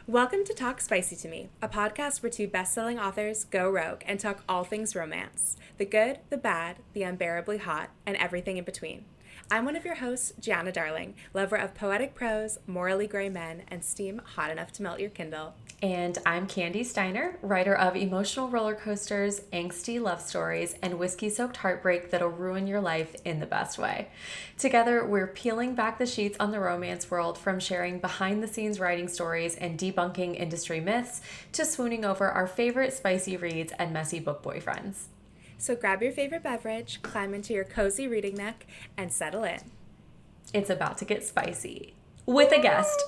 Welcome to Talk Spicy to Me, a podcast where two best-selling authors go rogue and talk all things romance. The good, the bad, the unbearably hot, and everything in between. I'm one of your hosts, Gianna Darling, lover of poetic prose, morally gray men, and steam hot enough to melt your Kindle. And I'm Candy Steiner, writer of emotional roller coasters, angsty love stories, and whiskey-soaked heartbreak that'll ruin your life in the best way. Together, we're peeling back the sheets on the romance world, from sharing behind-the-scenes writing stories and debunking industry myths to swooning over our favorite spicy reads and messy book boyfriends. So grab your favorite beverage, climb into your cozy reading nook, and settle in. It's about to get spicy. With a guest.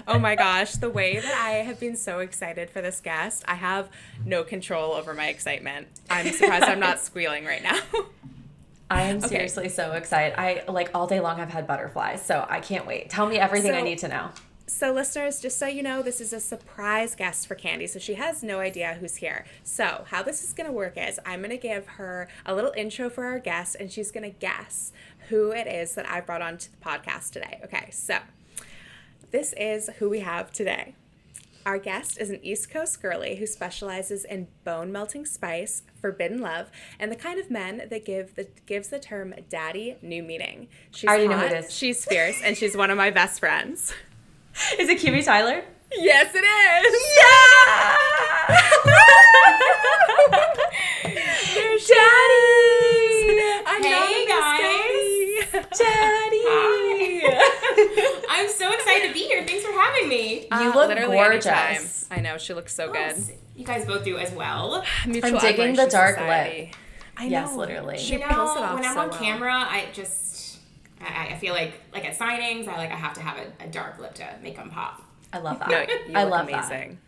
Oh my gosh, the way that I have been so excited for this guest, I have no control over my excitement. I'm surprised I'm not squealing right now. I am seriously so excited. I, all day long, have had butterflies, so I can't wait. Tell me everything I need to know. So listeners, just so you know, this is a surprise guest for Candy, so she has no idea who's here. So how this is going to work is I'm going to give her a little intro for our guest, and she's going to guess who it is that I brought onto the podcast today. Okay, so this is who we have today. Our guest is an East Coast girly who specializes in bone-melting spice, forbidden love, and the kind of men that gives the term daddy new meaning. She's I already hot, know who it is. She's fierce, and she's one of my best friends. Is it QB Tyler? Yes, it is! Yeah! There's Hey guys! Daddy! Hi. I'm so excited to be here. Thanks for having me. You look literally gorgeous. anytime. I know, she looks so good. You guys both do as well. Mutual I'm digging the admiration dark society. lip. I know. Yes, literally. She You know, pulls it off when I'm so on well. camera, I feel like at signings, I have to have a dark lip to make them pop. I love that. No, you I look love amazing.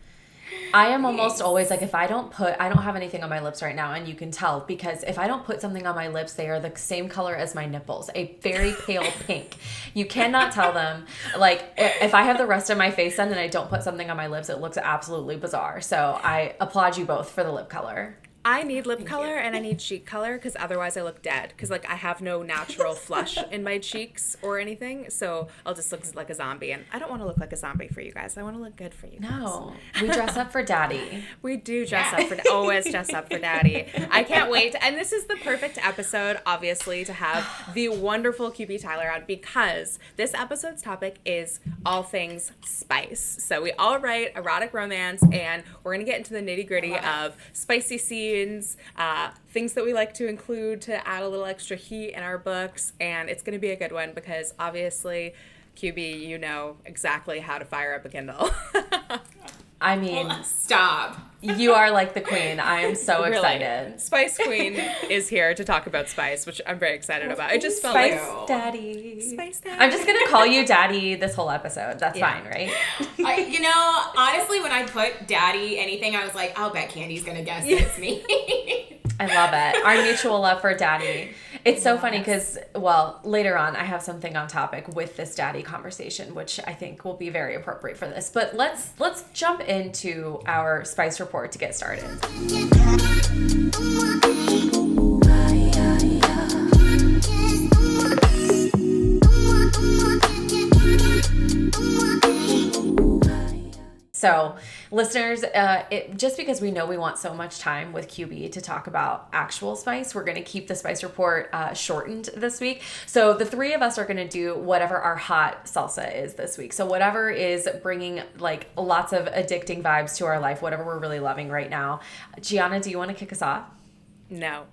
I am almost always like, if I don't have anything on my lips right now, and you can tell, because if I don't put something on my lips, they are the same color as my nipples, a very pale pink. You cannot tell them. Like, if I have the rest of my face done and I don't put something on my lips, it looks absolutely bizarre. So I applaud you both for the lip color. I need lip color and I need cheek color because otherwise I look dead. Because I have no natural flush in my cheeks or anything, so I'll just look like a zombie. And I don't want to look like a zombie for you guys. I want to look good for you guys. No, we dress up for daddy. We do dress up for always dress up for daddy. I can't wait. And this is the perfect episode, obviously, to have the wonderful QB Tyler on, because this episode's topic is all things spice. So we all write erotic romance, and we're gonna get into the nitty gritty of spicy scenes, things that we like to include to add a little extra heat in our books, and it's gonna be a good one because obviously, QB, you know exactly how to fire up a Kindle. I mean, Stop. you are like the queen. I am so Really. excited. Spice Queen is here to talk about spice, which I'm very excited about. It just felt Spice like Daddy. Spice Daddy. I'm just gonna call you Daddy this whole episode. That's fine, right? Honestly, when I put daddy anything, I was like, I'll bet Candy's gonna guess it's me. I love it. Our mutual love for daddy. It's so funny because, later on I have something on topic with this daddy conversation, which I think will be very appropriate for this. But let's jump into our spice report to get started. So, listeners, just because we know we want so much time with QB to talk about actual spice, we're going to keep the spice report shortened this week. So the three of us are going to do whatever our hot salsa is this week. So whatever is bringing lots of addicting vibes to our life, whatever we're really loving right now. Gianna, do you want to kick us off? No.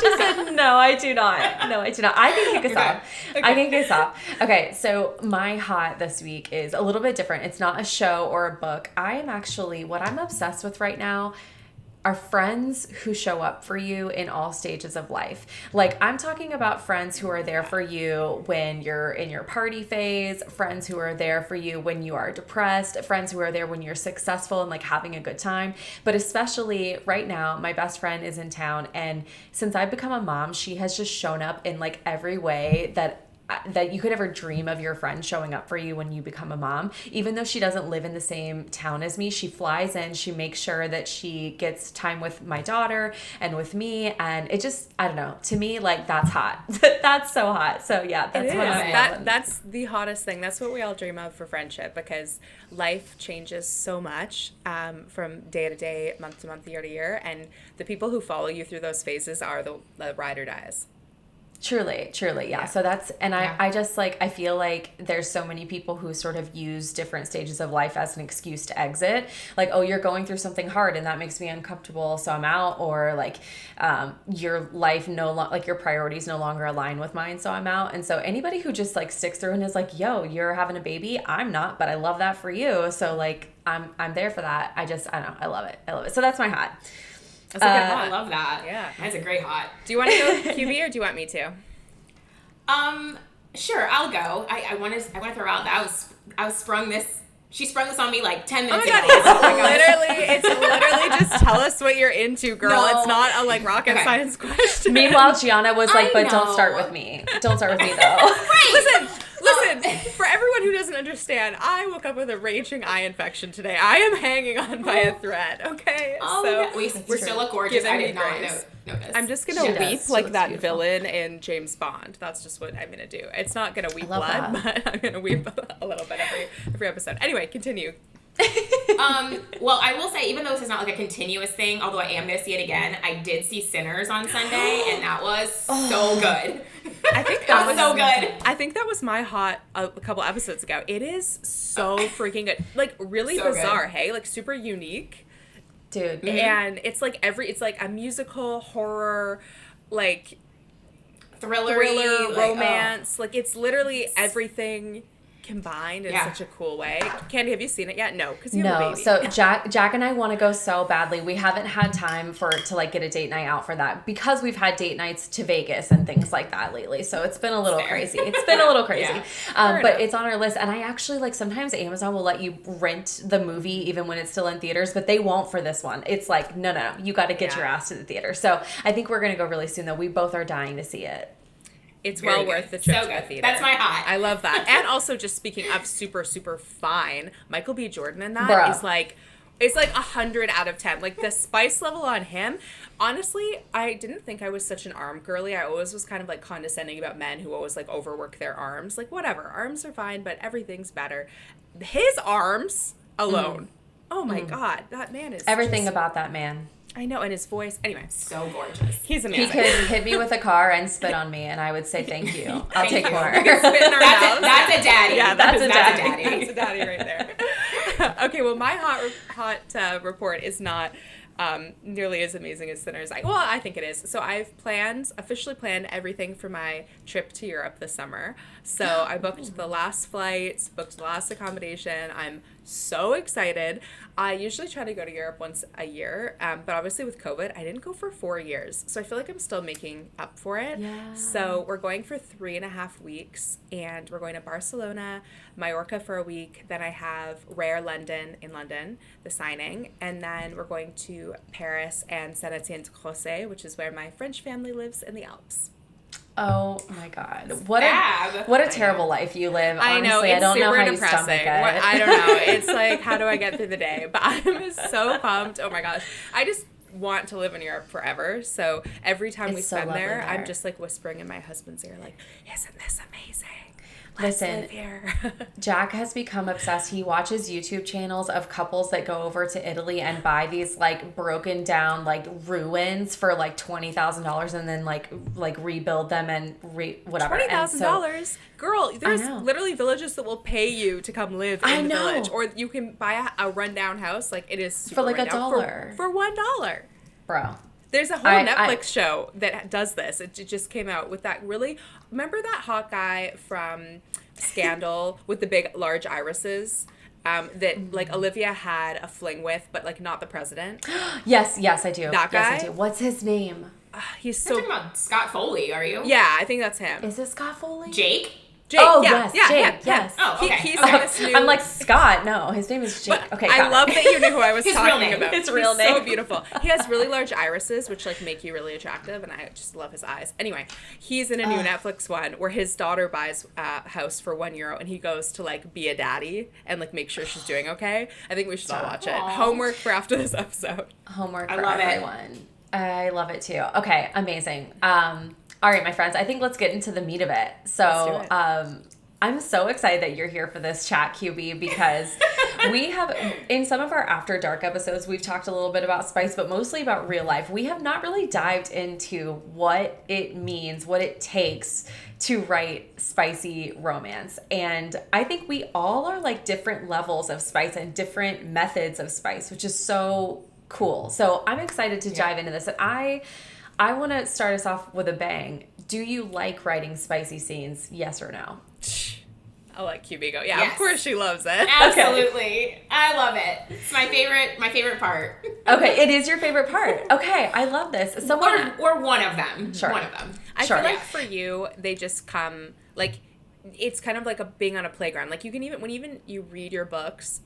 She said, no, I do not. No, I do not. I can kick us off. Okay. I can kick us off. Okay, so my hot this week is a little bit different. It's not a show or a book. What I'm obsessed with right now are friends who show up for you in all stages of life. I'm talking about friends who are there for you when you're in your party phase, friends who are there for you when you are depressed, friends who are there when you're successful and having a good time. But especially right now, my best friend is in town, and since I've become a mom, she has just shown up in every way that that you could ever dream of your friend showing up for you when you become a mom. Even though she doesn't live in the same town as me, she flies in, she makes sure that she gets time with my daughter and with me, and it just, I don't know, to me, like, that's hot. That's so hot. So yeah, that's what I'm loving. That's the hottest thing. That's what we all dream of for friendship, because life changes so much from day to day, month to month, year to year, and the people who follow you through those phases are the ride or dies. Truly, yeah. So that's, and I just like, I feel like there's so many people who sort of use different stages of life as an excuse to exit. Like, oh, you're going through something hard and that makes me uncomfortable, so I'm out. Or like, your life like your priorities no longer align with mine, so I'm out. And so anybody who just like sticks through and is like, yo, you're having a baby, I'm not, but I love that for you. So like, I'm there for that. I don't know. I love it. So that's my hot. That's a good hot. I love that. Yeah. That's a great hot. Do you want to go QB or do you want me to? Sure, I'll go. I want to throw out that she sprung this on me like 10 minutes ago. It's literally just tell us what you're into, girl. No. It's not a like rocket science question. Meanwhile, Gianna was like, but don't start with me. Don't start with me though. Right. Listen, for everyone who doesn't understand, I woke up with a raging eye infection today. I am hanging on by a thread, okay? So we still look gorgeous. I did not notice. I'm just going to weep like that villain in James Bond. That's just what I'm going to do. It's not going to weep blood, but I'm going to weep a little bit every episode. Anyway, continue. Well, I will say, even though this is not like a continuous thing, although I am going to see it again, I did see Sinners on Sunday, and that was so good. I think that was so good. I think that was my hot a couple episodes ago. It is so freaking good. Like, really so bizarre, good. hey? Like, super unique. Dude. Mm-hmm. And it's like it's like a musical, horror, like thriller, romance. Like, it's literally everything combined in such a cool way. Candy, have you seen it yet? No, because you have a baby. So Jack and I want to go so badly. We haven't had time to like get a date night out for that, because we've had date nights to Vegas and things like that lately. So it's been a little crazy. But it's on our list. And I actually, like, sometimes Amazon will let you rent the movie even when it's still in theaters, but they won't for this one. It's like, no, you got to get your ass to the theater. So I think we're going to go really soon, though. We both are dying to see it. It's well worth the trip to the theater. That's my hot. I love that. And also, just speaking of super, super fine, Michael B. Jordan in that is like, it's like 100 out of 10. Like, the spice level on him. Honestly, I didn't think I was such an arm girly. I always was kind of like condescending about men who always like overwork their arms. Like, whatever, arms are fine, but everything's better. His arms alone. Oh my God, that man is everything about that man. I know, and his voice. Anyway, so gorgeous. He's amazing. He could hit me with a car and spit on me, and I would say thank you. I'll take more. Spit in our mouths. That's a daddy. Yeah, that's a daddy. That's a daddy right there. Okay, well, my hot report is not nearly as amazing as Sinners. I think it is. So I've officially planned everything for my trip to Europe this summer. So I booked the last flights, booked the last accommodation. I'm so excited. I usually try to go to Europe once a year, but obviously with COVID, I didn't go for 4 years. So I feel like I'm still making up for it. Yeah. So we're going for 3.5 weeks, and we're going to Barcelona, Mallorca for a week. Then I have Rare London in London, the signing. And then we're going to Paris and Saint-Étienne-de-Crossey, which is where my French family lives in the Alps. Oh my God! What a terrible life you live. Honestly, I know, it's I don't super know how depressing. You stomach it. I don't know. It's like, how do I get through the day? But I'm so pumped. Oh my gosh! I just want to live in Europe forever. So every time we spend there, I'm just like whispering in my husband's ear, like, "Isn't this amazing? Listen, live here." Jack has become obsessed. He watches YouTube channels of couples that go over to Italy and buy these like broken down like ruins for like $20,000 and then like rebuild them and whatever. $20,000, girl. There's literally villages that will pay you to come live in the village, or you can buy a rundown house. Like, it is super for like $1 for $1, bro. There's a whole Netflix show that does this. It just came out with that remember that hot guy from Scandal with the big, large irises that, like, Olivia had a fling with, but, like, not the president? Yes, I do. That guy? Yes, I do. What's his name? He's You're talking about Scott Foley, are you? Yeah, I think that's him. Is it Scott Foley? Jake? Jake. Oh, yeah, yes, Jake, yeah. yes. Oh, okay. He's Okay. in this new... I'm like, Scott. No, his name is Jake. But Okay, I got love it. that you knew who I was His real talking name. about. His real He's name. so beautiful. He has really large irises, which like make you really attractive, and I just love his eyes. Anyway, he's in a new Netflix one where his daughter buys a house for €1, and he goes to like be a daddy and like make sure she's doing okay. I think we should all watch it. Aww. Homework for after this episode. Homework I for love it. everyone. I love it too. Okay, amazing. All right, my friends, I think let's get into the meat of it. So, Let's do it. I'm so excited that you're here for this chat, QB, because we have, in some of our After Dark episodes, we've talked a little bit about spice, but mostly about real life. We have not really dived into what it means, what it takes to write spicy romance. And I think we all are like different levels of spice and different methods of spice, which is so cool. So I'm excited to dive into this. And I want to start us off with a bang. Do you like writing spicy scenes? Yes or no? I'll let QB go. Yeah, Yes. of course she loves it. Absolutely. I love it. It's my favorite part. Okay, it is your favorite part. Okay, I love this. Someone Or one of them. Sure. One of them. I Sure. feel like Yeah. for you, they just come like it's kind of like being on a playground. Like you can when you read your books,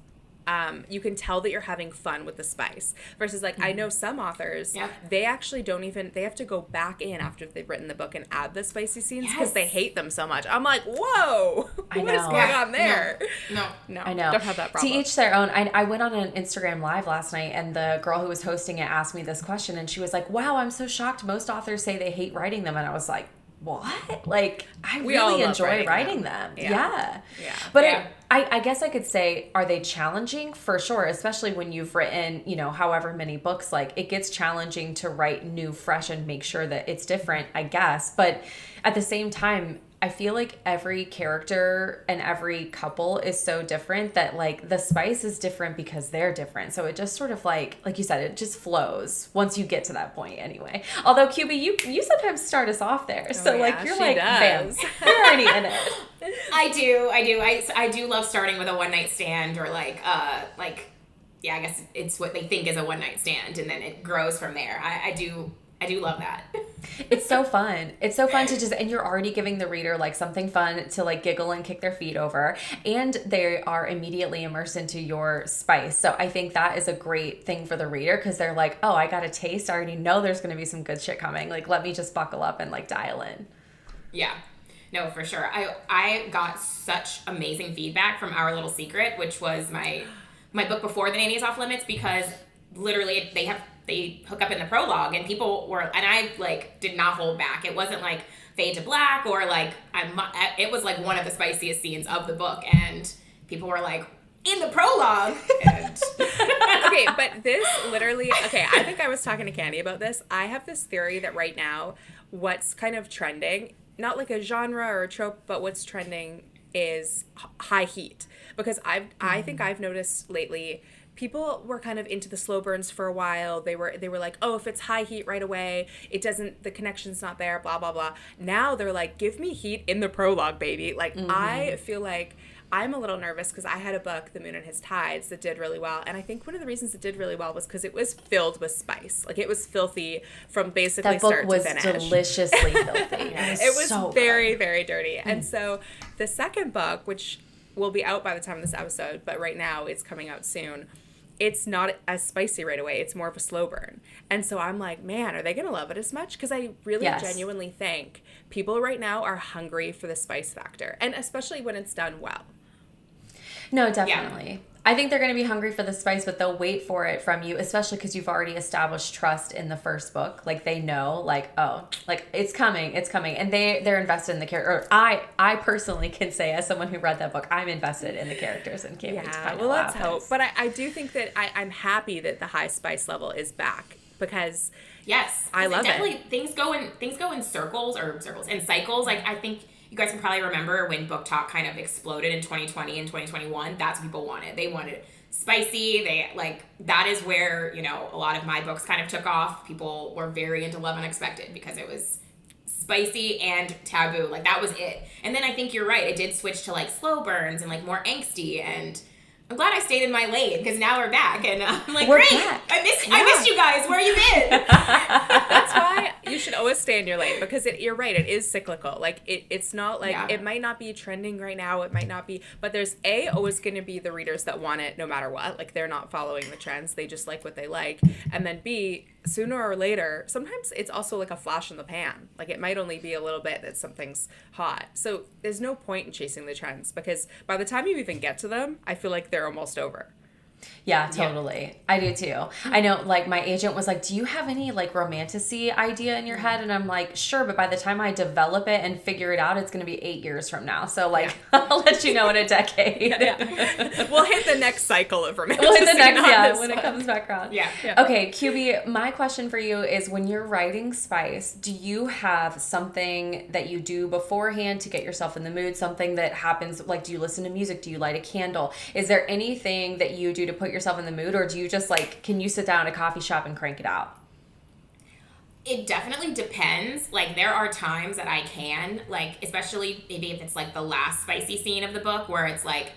you can tell that you're having fun with the spice. Versus like I know some authors, they actually they have to go back in after they've written the book and add the spicy scenes because they hate them so much. I'm like, whoa, what is know. going on there? No. I know. Don't have that problem. To each their own. I went on an Instagram live last night, and the girl who was hosting it asked me this question, and she was like, "Wow, I'm so shocked. Most authors say they hate writing them," and I was like, "What?" Like, I We all really love enjoy writing writing them. them. Yeah. Yeah. But Yeah. I guess I could say, are they challenging? For sure, especially when you've written, however many books. Like, it gets challenging to write new, fresh, and make sure that it's different, I guess. But at the same time, I feel like every character and every couple is so different that like the spice is different because they're different. So it just sort of like you said, it just flows once you get to that point anyway. Although QB, you sometimes start us off there. So like you're like, bam, you're already in it. I do. I do love starting with a one night stand or yeah, I guess it's what they think is a one night stand, and then it grows from there. I do love that. It's so fun. It's so fun to just, and you're already giving the reader like something fun to like giggle and kick their feet over, and they are immediately immersed into your spice. So I think that is a great thing for the reader because they're like, oh, I got a taste. I already know there's going to be some good shit coming. Like, let me just buckle up and like dial in. Yeah. No, for sure. I got such amazing feedback from Our Little Secret, which was my book before The Nanny is Off Limits, because literally they hook up in the prologue and people were, and I like did not hold back. It wasn't like fade to black or like it was like one of the spiciest scenes of the book, and people were like, in the prologue. And okay, but this literally, I think I was talking to Candy about this. I have this theory that right now what's kind of trending, not like a genre or a trope, but what's trending is high heat. Because I think I've noticed lately people were kind of into the slow burns for a while. They were like, oh, if it's high heat right away, the connection's not there, blah, blah, blah. Now they're like, give me heat in the prologue, baby. Like, I feel like I'm a little nervous because I had a book, The Moon and His Tides, that did really well. And I think one of the reasons it did really well was because it was filled with spice. Like, it was filthy from basically start to finish. That book was deliciously filthy. It was so very, very dirty. And so the second book, which will be out by the time of this episode, but right now it's coming out soon, it's not as spicy right away. It's more of a slow burn. And so I'm like, man, are they going to love it as much? Because I really genuinely think people right now are hungry for the spice factor. And especially when it's done well. No, definitely. Yeah. I think they're going to be hungry for the spice, but they'll wait for it from you, especially because you've already established trust in the first book. Like, they know, like, oh, like, it's coming. And they're invested in the character. I personally can say, as someone who read that book, I'm invested in the characters and can't wait to find out what happens. Let's hope. But I do think that I'm happy that the high spice level is back because yes, I love definitely, it. Things go in circles and cycles. Like, I think you guys can probably remember when Book Talk kind of exploded in 2020 and 2021. That's what people wanted. They wanted spicy. That is where, a lot of my books kind of took off. People were very into Love Unexpected because it was spicy and taboo. Like, that was it. And then I think you're right. It did switch to like slow burns and like more angsty, and I'm glad I stayed in my lane because now we're back, and I'm like, we're great. Back. I missed you guys. Where you been? That's why you should always stay in your lane because you're right. It is cyclical. Like it's not like it might not be trending right now. It might not be, but there's always going to be the readers that want it no matter what. Like they're not following the trends. They just like what they like. And then B, sooner or later, sometimes it's also like a flash in the pan. Like it might only be a little bit that something's hot. So there's no point in chasing the trends because by the time you even get to them, I feel like they're almost over. Yeah, totally. Yeah. I do too. I know, like, my agent was like, do you have any, like, romanticy idea in your head? And I'm like, sure, but by the time I develop it and figure it out, it's going to be 8 years from now. So, like, I'll let you know in a decade. We'll hit the next cycle of romanticy. We'll hit the next, when it comes back around. Yeah. Okay, QB, my question for you is when you're writing Spice, do you have something that you do beforehand to get yourself in the mood? Something that happens, like, do you listen to music? Do you light a candle? Is there anything that you do to put yourself in the mood, or do you just like, can you sit down at a coffee shop and crank it out? It definitely depends. Like there are times that I can, like, especially maybe if it's like the last spicy scene of the book where it's like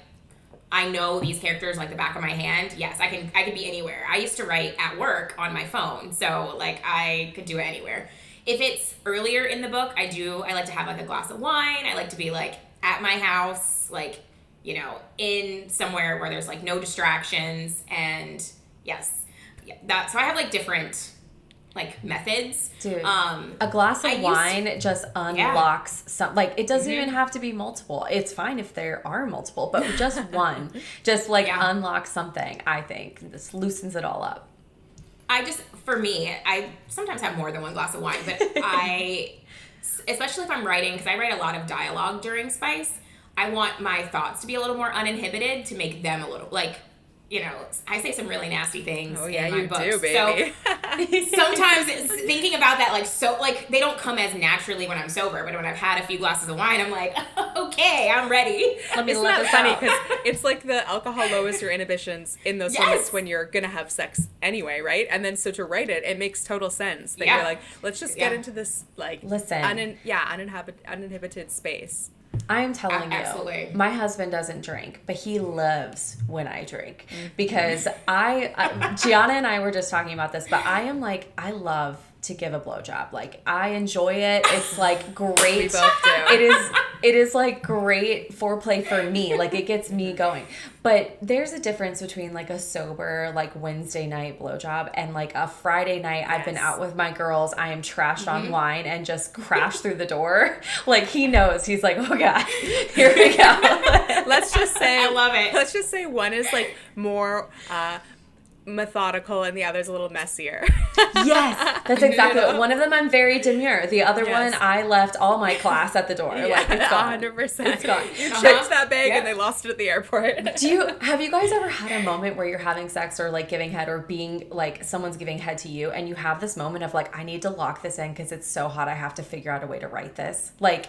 I know these characters like the back of my hand. Yes, I could be anywhere. I used to write at work on my phone, so like I could do it anywhere. If it's earlier in the book, I like to have like a glass of wine. I like to be like at my house, like, you know, in somewhere where there's like no distractions. And yes, so I have like different like methods. Dude, a glass of wine just unlocks some, like it doesn't even have to be multiple. It's fine if there are multiple, but just one just like unlocks something. I think this loosens it all up. For me, I sometimes have more than one glass of wine, but especially if I'm writing, because I write a lot of dialogue during Spice, I want my thoughts to be a little more uninhibited to make them a little, like, you know, I say some really nasty things in my books. Do, baby. So sometimes thinking about that, like, so, like, they don't come as naturally when I'm sober, but when I've had a few glasses of wine, I'm like, okay, I'm ready. Isn't that funny? Because it's like the alcohol lowers your inhibitions in those moments when you're going to have sex anyway, right? And then so to write it, it makes total sense that you're like, let's just get into this, like, uninhibited space. I am telling Absolutely. you, my husband doesn't drink, but he loves when I drink because Gianna and I were just talking about this, but I am like, I love to give a blowjob. Like, I enjoy it. It's like great. We both do. It is like great foreplay for me. Like, it gets me going. But there's a difference between like a sober, like Wednesday night blowjob and like a Friday night. I've been out with my girls. I am trashed on wine and just crash through the door. Like, he knows. He's like, oh God, here we go. Let's just say, I love it. Let's just say one is like more methodical and the other's a little messier. Yes, that's exactly it. One of them I'm very demure. The other one, I left all my class at the door. Like, it's gone. 100%. It's gone. You checked that bag and they lost it at the airport. Have you guys ever had a moment where you're having sex or like giving head or being like someone's giving head to you and you have this moment of like, I need to lock this in because it's so hot. I have to figure out a way to write this. Like,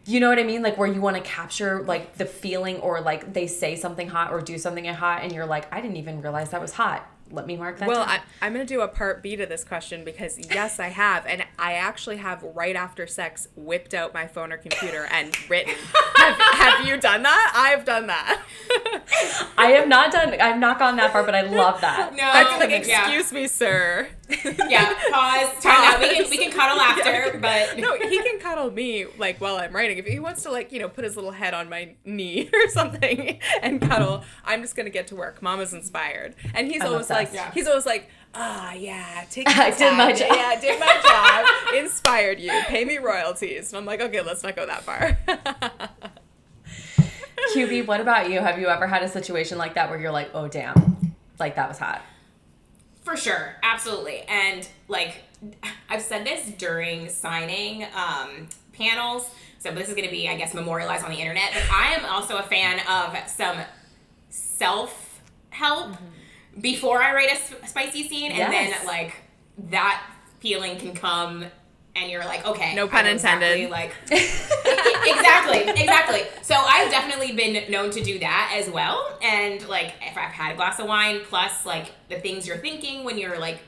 you know what I mean? Like, where you want to capture, like, the feeling or, like, they say something hot or do something hot and you're like, I didn't even realize that was hot. Let me mark that down. I'm going to do a part B to this question because, yes, I have. And I actually have, right after sex, whipped out my phone or computer and written. Have you done that? I've done that. I've not gone that far, but I love that. No. That's like, excuse me, sir. Yeah, pause. Time out. We can cuddle after, but... No, he can cuddle me, like, while I'm writing. If he wants to, like, you know, put his little head on my knee or something and cuddle, I'm just going to get to work. Mama's inspired. And he's always like, take your time. Did my job. Yeah, did my job. Inspired you. Pay me royalties. And I'm like, okay, let's not go that far. QB, what about you? Have you ever had a situation like that where you're like, oh, damn, like, that was hot? For sure. Absolutely. And, like, I've said this during signing panels, so this is going to be, I guess, memorialized on the internet, but I am also a fan of some self-help before I write a spicy scene, and then, like, that feeling can come and you're like, okay, no pun intended. Exactly. So I've definitely been known to do that as well. And like, if I've had a glass of wine, plus like the things you're thinking when you're like,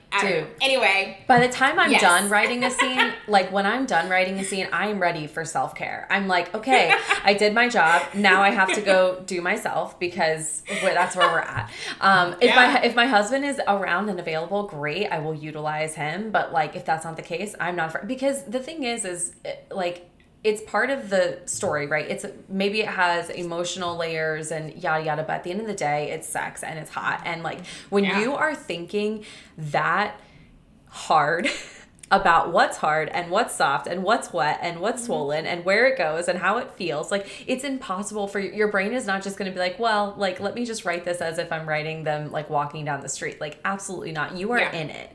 anyway. By the time I'm done writing a scene, like when I'm done writing a scene, I am ready for self-care. I'm like, okay, I did my job. Now I have to go do myself because that's where we're at. If my husband is around and available, great, I will utilize him. But like, if that's not the case, I'm not, because the thing is like, it's part of the story, right? Maybe it has emotional layers and yada yada, but at the end of the day, it's sex and it's hot. And like when you are thinking that hard about what's hard and what's soft and what's wet and what's swollen and where it goes and how it feels, like it's impossible for your brain is not just going to be like, well, like let me just write this as if I'm writing them like walking down the street. Like absolutely not. You are in it.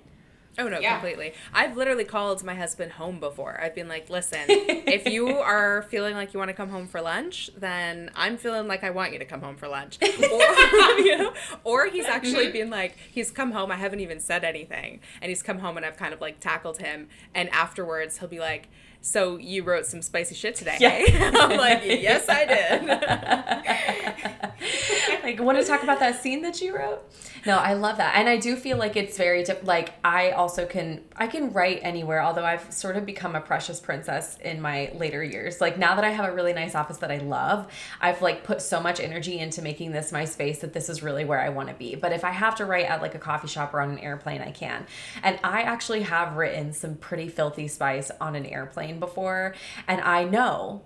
Oh, no, completely. I've literally called my husband home before. I've been like, listen, if you are feeling like you want to come home for lunch, then I'm feeling like I want you to come home for lunch. Or he's actually been like, he's come home, I haven't even said anything. And he's come home and I've kind of like tackled him. And afterwards he'll be like, so you wrote some spicy shit today, eh? I'm like, yes, I did. Like, want to talk about that scene that you wrote? No, I love that. And I do feel like it's very like I also can write anywhere, although I've sort of become a precious princess in my later years. Like now that I have a really nice office that I love, I've like put so much energy into making this my space that this is really where I want to be. But if I have to write at like a coffee shop or on an airplane, I can. And I actually have written some pretty filthy spice on an airplane before. And I know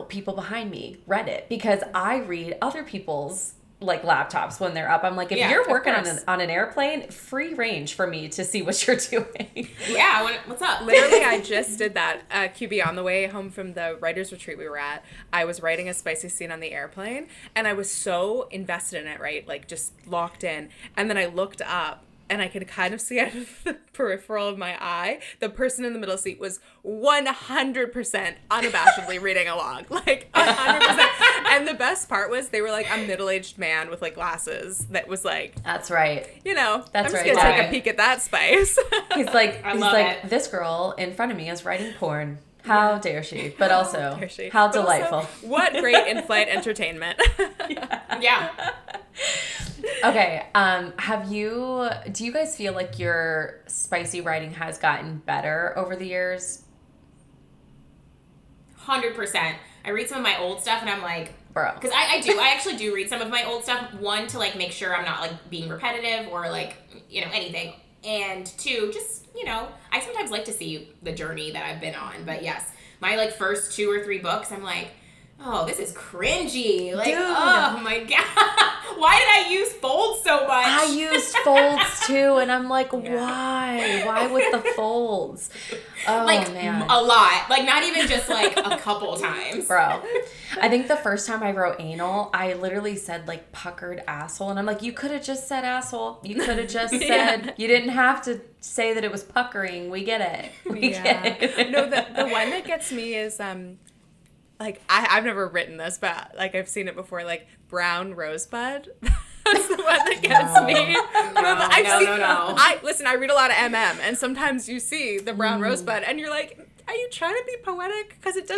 people behind me read it because I read other people's like laptops when they're up. I'm like, if you're working on an airplane, free range for me to see what you're doing. Yeah, what's up? Literally, I just did that. QB, on the way home from the writer's retreat we were at, I was writing a spicy scene on the airplane, and I was so invested in it, right? Like, just locked in. And then I looked up, and I could kind of see out of the peripheral of my eye, the person in the middle seat was 100% unabashedly reading along. Like, 100%. And the best part was they were like a middle-aged man with like glasses that was like, that's right. You know, that's I'm just gonna take a peek at that spice. He's like, this girl in front of me is writing porn. How dare she? But also, how delightful. Also, what great in-flight entertainment. Yeah. Okay, do you guys feel like your spicy writing has gotten better over the years? 100%. I read some of my old stuff and I'm like, bro. Because I actually do read some of my old stuff. One, to like make sure I'm not like being repetitive or like, you know, anything. And two, just, you know, I sometimes like to see the journey that I've been on. But yes, my like first 2 or 3 books, I'm like, oh, this is cringy. Like, dude. Oh my God. Why did I use folds so much? I used folds too, and I'm like, why? Why with the folds? Oh, like, man. A lot. Like, not even just like a couple times. Bro. I think the first time I wrote anal, I literally said like puckered asshole, and I'm like, you could have just said asshole. You could have just said, you didn't have to say that it was puckering. We get it. We get it. No, the one that gets me is, like, I've never written this, but, like, I've seen it before, like, brown rosebud. That's the one that gets me. No. Listen, I read a lot of MM, and sometimes you see the brown rosebud, and you're like, are you trying to be poetic? Because it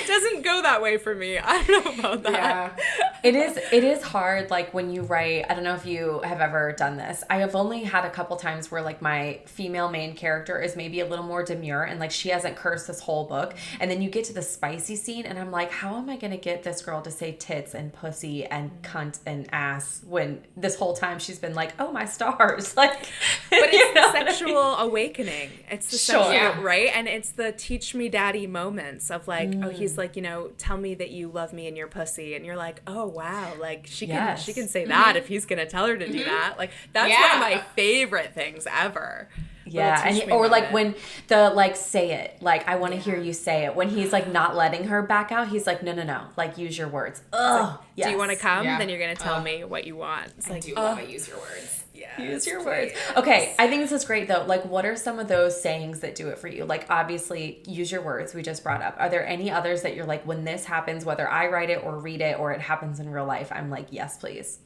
doesn't go that way for me. I don't know about that. Yeah. It is hard, like, when you write, I don't know if you have ever done this. I have only had a couple times where, like, my female main character is maybe a little more demure, and, like, she hasn't cursed this whole book, and then you get to the spicy scene, and I'm like, how am I going to get this girl to say tits and pussy and cunt and ass when this whole time she's been like, oh, my stars. Like, but it's the sexual awakening. It's the sexual, right? And it's the teach me daddy moments of like, oh, he's like, you know, tell me that you love me and your pussy, and you're like, oh wow, like she can say that if he's gonna tell her to do that. Like that's one of my favorite things ever. Yeah, and or like when the like say it, like I want to hear you say it. When he's like not letting her back out, he's like, no, like use your words. Like, do you want to come? Then you're gonna tell me what you want. It's like, I do love it. Use your words. Yeah, use your words. Okay, I think this is great though. Like, what are some of those sayings that do it for you? Like, obviously, use your words. We just brought up. Are there any others that you're like, when this happens, whether I write it or read it or it happens in real life, I'm like, yes, please.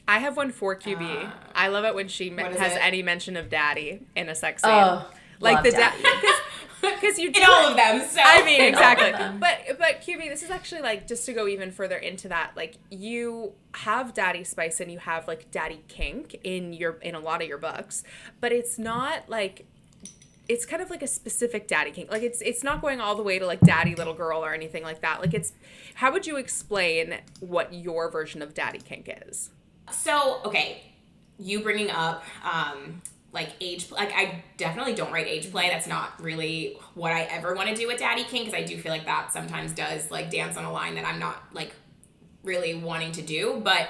I have one for QB. I love it when she has any mention of daddy in a sex scene. Oh, like the daddy. because you do in all of them. So I mean, exactly. But QB, this is actually like just to go even further into that. Like you have Daddy Spice and you have like Daddy Kink in a lot of your books, but it's not like. It's kind of like a specific daddy kink. Like it's not going all the way to like daddy little girl or anything like that. Like how would you explain what your version of daddy kink is? So, okay, you bringing up like age, like I definitely don't write age play. That's not really what I ever want to do with daddy kink, because I do feel like that sometimes does like dance on a line that I'm not like really wanting to do. But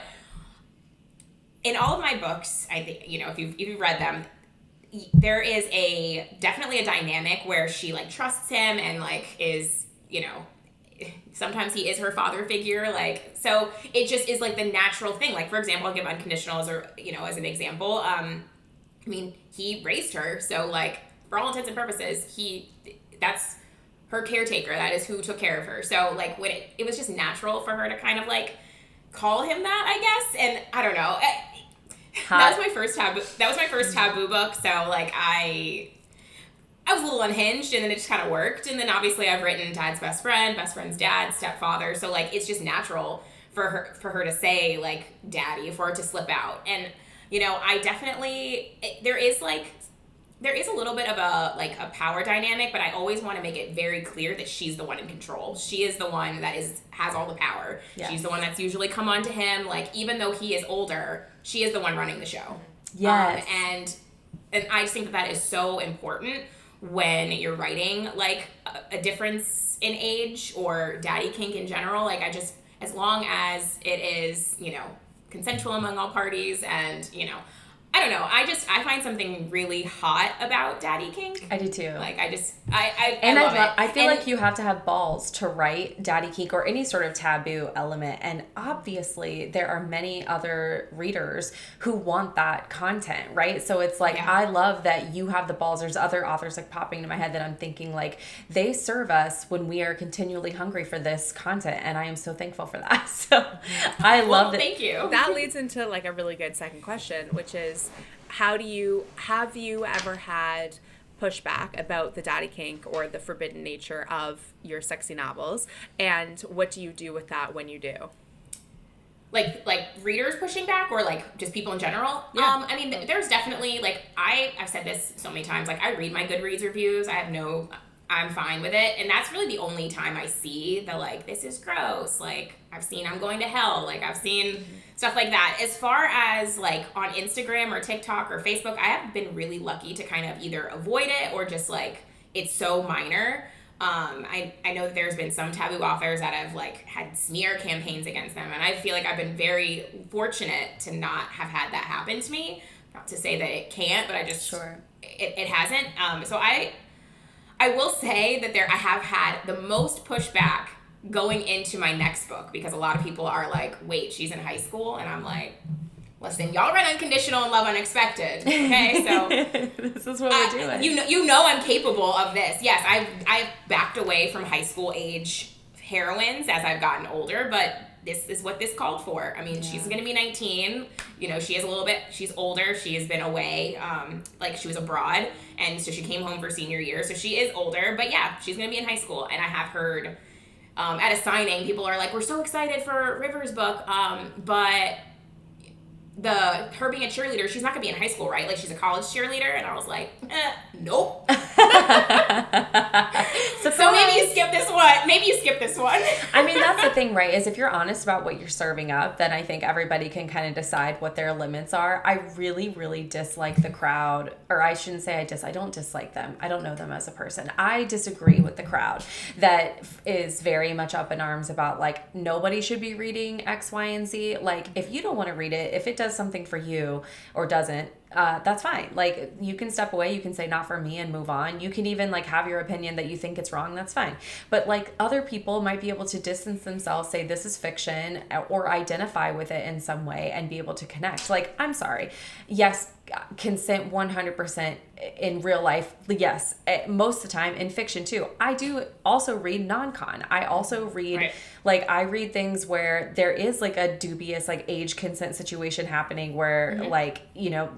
in all of my books, I think, you know, if you've read them, there is definitely a dynamic where she like trusts him and like is, you know, sometimes he is her father figure, like, so it just is like the natural thing. Like, for example, I'll give unconditional as an example. I mean, he raised her, so like for all intents and purposes, that's her caretaker. That is who took care of her. So like when it was just natural for her to kind of like call him that, I guess. And I don't know. That was my first Taboo book, so like I was a little unhinged, and then it just kind of worked. And then obviously I've written dad's best friend's dad, stepfather, so like it's just natural for her to say like daddy, for it to slip out. And you know, I definitely there is a little bit of a power dynamic, but I always want to make it very clear that she's the one in control. She is the one that has all the power. Yes. She's the one that's usually come on to him. Like, even though he is older, she is the one running the show. Yes. And I just think that is so important when you're writing like a difference in age or daddy kink in general. Like, as long as it is, you know, consensual among all parties, and, you know, I don't know. I find something really hot about daddy kink. I do too. Like, I love it. I feel like you have to have balls to write daddy kink or any sort of taboo element. And obviously there are many other readers who want that content, right? So it's like, yeah. I love that you have the balls. There's other authors like popping into my head that I'm thinking like they serve us when we are continually hungry for this content. And I am so thankful for that. So I love it. Thank you. That leads into like a really good second question, which is, have you ever had pushback about the daddy kink or the forbidden nature of your sexy novels, and what do you do with that when you do? Like readers pushing back, or like just people in general? Yeah. I mean, there's definitely like I've said this so many times. Like, I read my Goodreads reviews. I'm fine with it, and that's really the only time I see the like, this is gross. Like, I've seen I'm going to hell. Like, I've seen stuff like that. As far as like on Instagram or TikTok or Facebook, I have been really lucky to kind of either avoid it or just like it's so minor. I know that there's been some taboo authors that have like had smear campaigns against them, and I feel like I've been very fortunate to not have had that happen to me. Not to say that it can't, but I just it hasn't. So I will say that I have had the most pushback going into my next book, because a lot of people are like, wait, she's in high school? And I'm like, listen, y'all read Unconditional and Love Unexpected, okay? So this is what we're doing. You know I'm capable of this. Yes, I've backed away from high school age heroines as I've gotten older, but this is what this called for. I mean, she's going to be 19. You know, she's older. She has been away. Like, she was abroad, and so she came home for senior year. So she is older, but yeah, she's going to be in high school. And I have heard at a signing, people are like, we're so excited for River's book, but her being a cheerleader, she's not gonna be in high school, right? Like, she's a college cheerleader. And I was like, nope. So maybe you skip this one. I mean, that's the thing, right? Is if you're honest about what you're serving up, then I think everybody can kind of decide what their limits are. I really, really dislike the crowd, or I shouldn't say I don't dislike them. I don't know them as a person. I disagree with the crowd that is very much up in arms about like, nobody should be reading X, Y, and Z. Like, if you don't want to read it, if it does something for you or doesn't, that's fine. Like, you can step away, you can say not for me and move on. You can even like have your opinion that you think it's wrong, that's fine. But like, other people might be able to distance themselves, say this is fiction, or identify with it in some way and be able to connect. Like, I'm sorry. Yes, consent 100% in real life. Yes, most of the time in fiction too. I do also read non-con. I also read like, I read things where there is like a dubious like age consent situation happening where like, you know,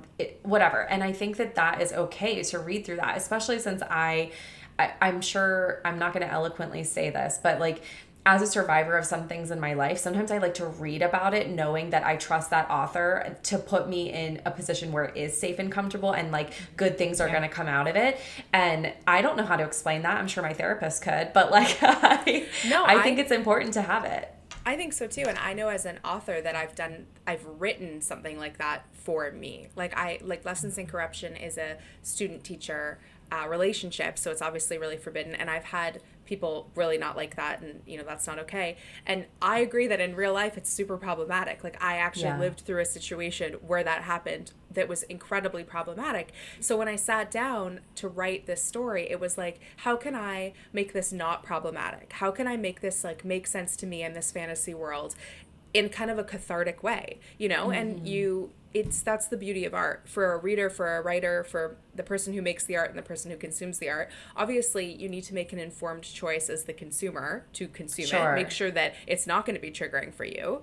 whatever. And I think that is okay to read through that, especially since I I'm sure I'm not going to eloquently say this, but like, as a survivor of some things in my life, sometimes I like to read about it knowing that I trust that author to put me in a position where it is safe and comfortable and like good things are going to come out of it. And I don't know how to explain that. I'm sure my therapist could, but like I think it's important to have it. I think so too. And I know as an author that I've written something like that for me. Like Lessons in Corruption is a student teacher relationship, so it's obviously really forbidden, and I've had people really not like that, and that's not okay. And I agree that in real life it's super problematic. Like I actually lived through a situation where that happened that was incredibly problematic. So when I sat down to write this story, it was like, how can I make this not problematic? How can I make this like make sense to me in this fantasy world in kind of a cathartic way, and that's the beauty of art. For a reader, for a writer, for the person who makes the art and the person who consumes the art, obviously you need to make an informed choice as the consumer to consume it. Make sure that it's not going to be triggering for you.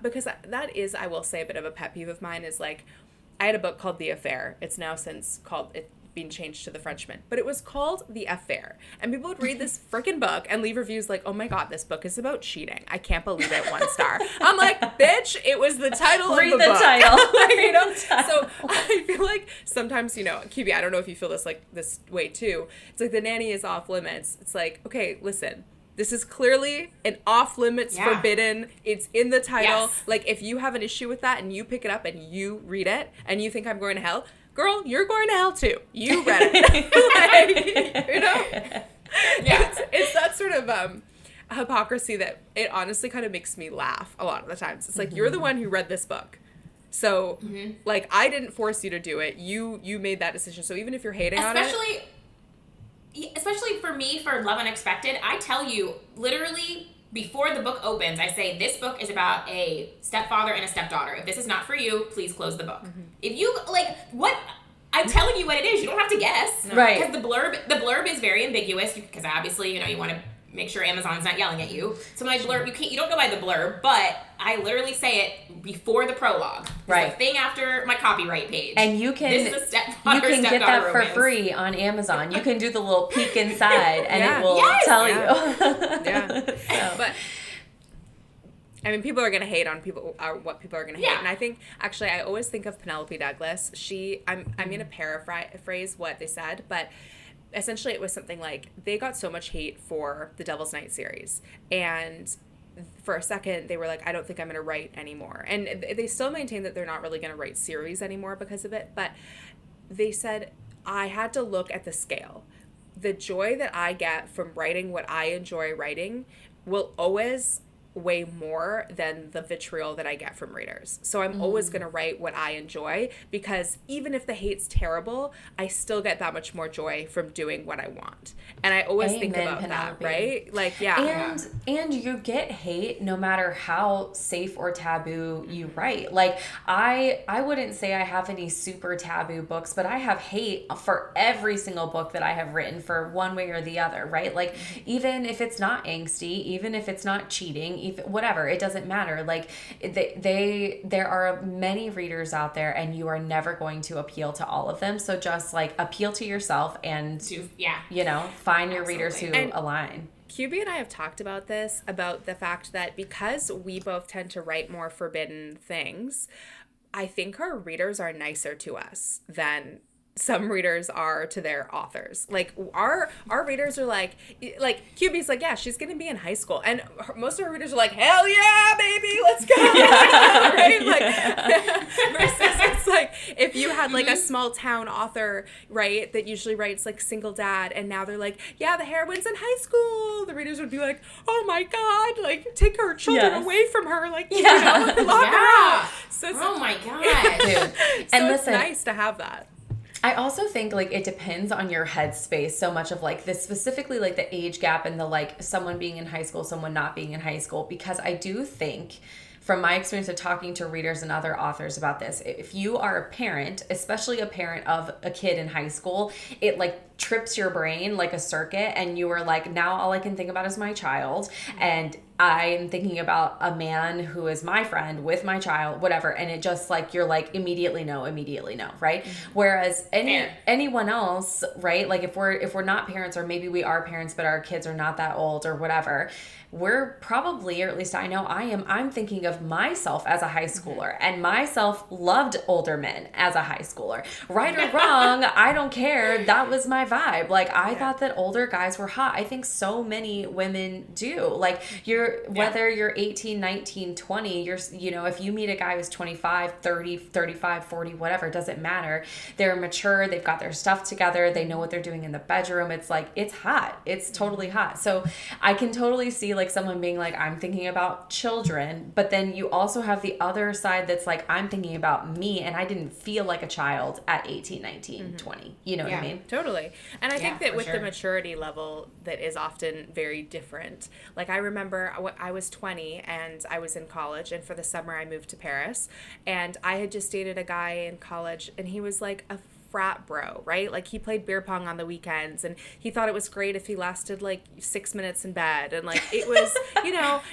Because that is, I will say, a bit of a pet peeve of mine is like, I had a book called The Affair. It's now since been changed to The Frenchman, but it was called The Affair, and people would read this freaking book and leave reviews like, oh my god, this book is about cheating, I can't believe it, 1 star. I'm like, bitch, it was the title of the book. Read the title. So I feel like sometimes, QB, I don't know if you feel this way too, it's like The Nanny is off limits. It's like, okay, listen, this is clearly an off-limits forbidden. It's in the title. Yes. Like, if you have an issue with that and you pick it up and you read it and you think I'm going to hell, girl, you're going to hell too. You read it. It's that sort of hypocrisy that it honestly kind of makes me laugh a lot of the times. It's like, you're the one who read this book. So, like, I didn't force you to do it. You made that decision. So even if you're hating on it. Especially for me, for Love Unexpected, I tell you, literally, before the book opens, I say, this book is about a stepfather and a stepdaughter. If this is not for you, please close the book. If you, like, what... I'm telling you what it is. You don't have to guess. No. Right. Because the blurb is very ambiguous, because obviously, you want to make sure Amazon's not yelling at you. So my blurb, you don't go by the blurb, but I literally say it before the prologue. Right. The thing after my copyright page. And you can get that for free on Amazon. You can do the little peek inside and it will tell you. But I mean, people are going to hate on what people are going to hate. And I think, actually, I always think of Penelope Douglas. I'm going to paraphrase what they said, but essentially it was something like, they got so much hate for the Devil's Night series. And for a second, they were like, I don't think I'm going to write anymore. And they still maintain that they're not really going to write series anymore because of it. But they said, I had to look at the scale. The joy that I get from writing what I enjoy writing will always way more than the vitriol that I get from readers. So I'm always going to write what I enjoy, because even if the hate's terrible, I still get that much more joy from doing what I want. And I always think about Penelope. That, right? Like, And you get hate no matter how safe or taboo you write. Like, I wouldn't say I have any super taboo books, but I have hate for every single book that I have written for one way or the other, right? Like, even if it's not angsty, even if it's not cheating, whatever, it doesn't matter. Like, there are many readers out there, and you are never going to appeal to all of them. So just like appeal to yourself and find your readers who align. QB and I have talked about this, about the fact that because we both tend to write more forbidden things, I think our readers are nicer to us some readers are to their authors. Like, our readers are like QB's like, yeah, she's gonna be in high school, and most of our readers are like, hell yeah, baby, let's go. Right? Like, versus it's like, if you had like a small town author, right, that usually writes like single dad, and now they're like, yeah, the heroine's in high school, the readers would be like, oh my god, like, take her children away from her, like, lock her out. So oh my god, dude. And listen, it's nice to have that. I also think, like, it depends on your headspace so much of, like, this specifically, like, the age gap and the, like, someone being in high school, someone not being in high school, because I do think, from my experience of talking to readers and other authors about this, if you are a parent, especially a parent of a kid in high school, it, like, trips your brain like a circuit, and you are like, now all I can think about is my child, and I'm thinking about a man who is my friend with my child, whatever, and it just like you're like immediately no, right? Mm-hmm. Whereas anyone else, right? Like if we're not parents, or maybe we are parents but our kids are not that old or whatever, we're probably, or at least I know I'm thinking of myself as a high schooler, and myself loved older men as a high schooler. Right or wrong, I don't care. That was my vibe. Like I thought that older guys were hot. I think so many women do. Like whether you're 18, 19, 20, if you meet a guy who's 25, 30, 35, 40, whatever, it doesn't matter. They're mature, they've got their stuff together, they know what they're doing in the bedroom. It's like, it's hot. It's totally hot. So I can totally see like someone being like, I'm thinking about children, but then you also have the other side that's like, I'm thinking about me, and I didn't feel like a child at 18, 19, 20. You know what I mean? Totally. And I think that with the maturity level that is often very different. Like I remember I was 20 and I was in college, and for the summer I moved to Paris, and I had just dated a guy in college, and he was like a frat bro, right? Like he played beer pong on the weekends, and he thought it was great if he lasted like 6 minutes in bed, and like it was,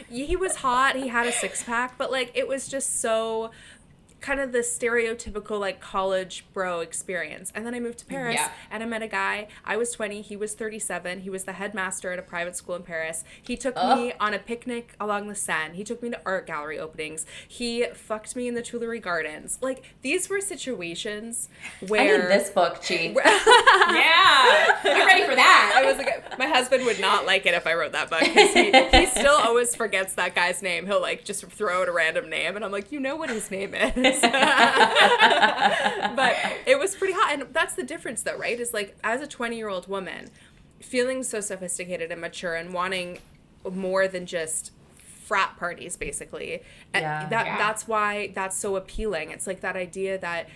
he was hot, he had a six-pack, but like it was just so kind of the stereotypical like college bro experience. And then I moved to Paris and I met a guy. I was 20, he was 37. He was the headmaster at a private school in Paris. He took me on a picnic along the Seine. He took me to art gallery openings. He fucked me in the Tuileries Gardens. Like these were situations where I need this book, Chi. I'm ready for that. I was like, my husband would not like it if I wrote that book, because he still always forgets that guy's name. He'll like just throw out a random name, and I'm like, you know what his name is. But it was pretty hot, and that's the difference though, right? Is like as a 20-year-old woman feeling so sophisticated and mature and wanting more than just frat parties basically, that's why that's so appealing. It's like that idea that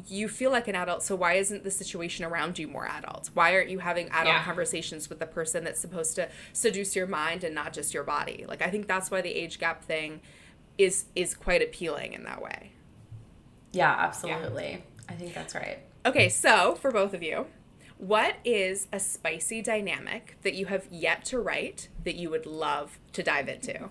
you feel like an adult, so why isn't the situation around you more adult? Why aren't you having adult conversations with the person that's supposed to seduce your mind and not just your body? Like I think that's why the age gap thing is quite appealing in that way. Yeah, absolutely. Yeah. I think that's right. Okay, so for both of you, what is a spicy dynamic that you have yet to write that you would love to dive into?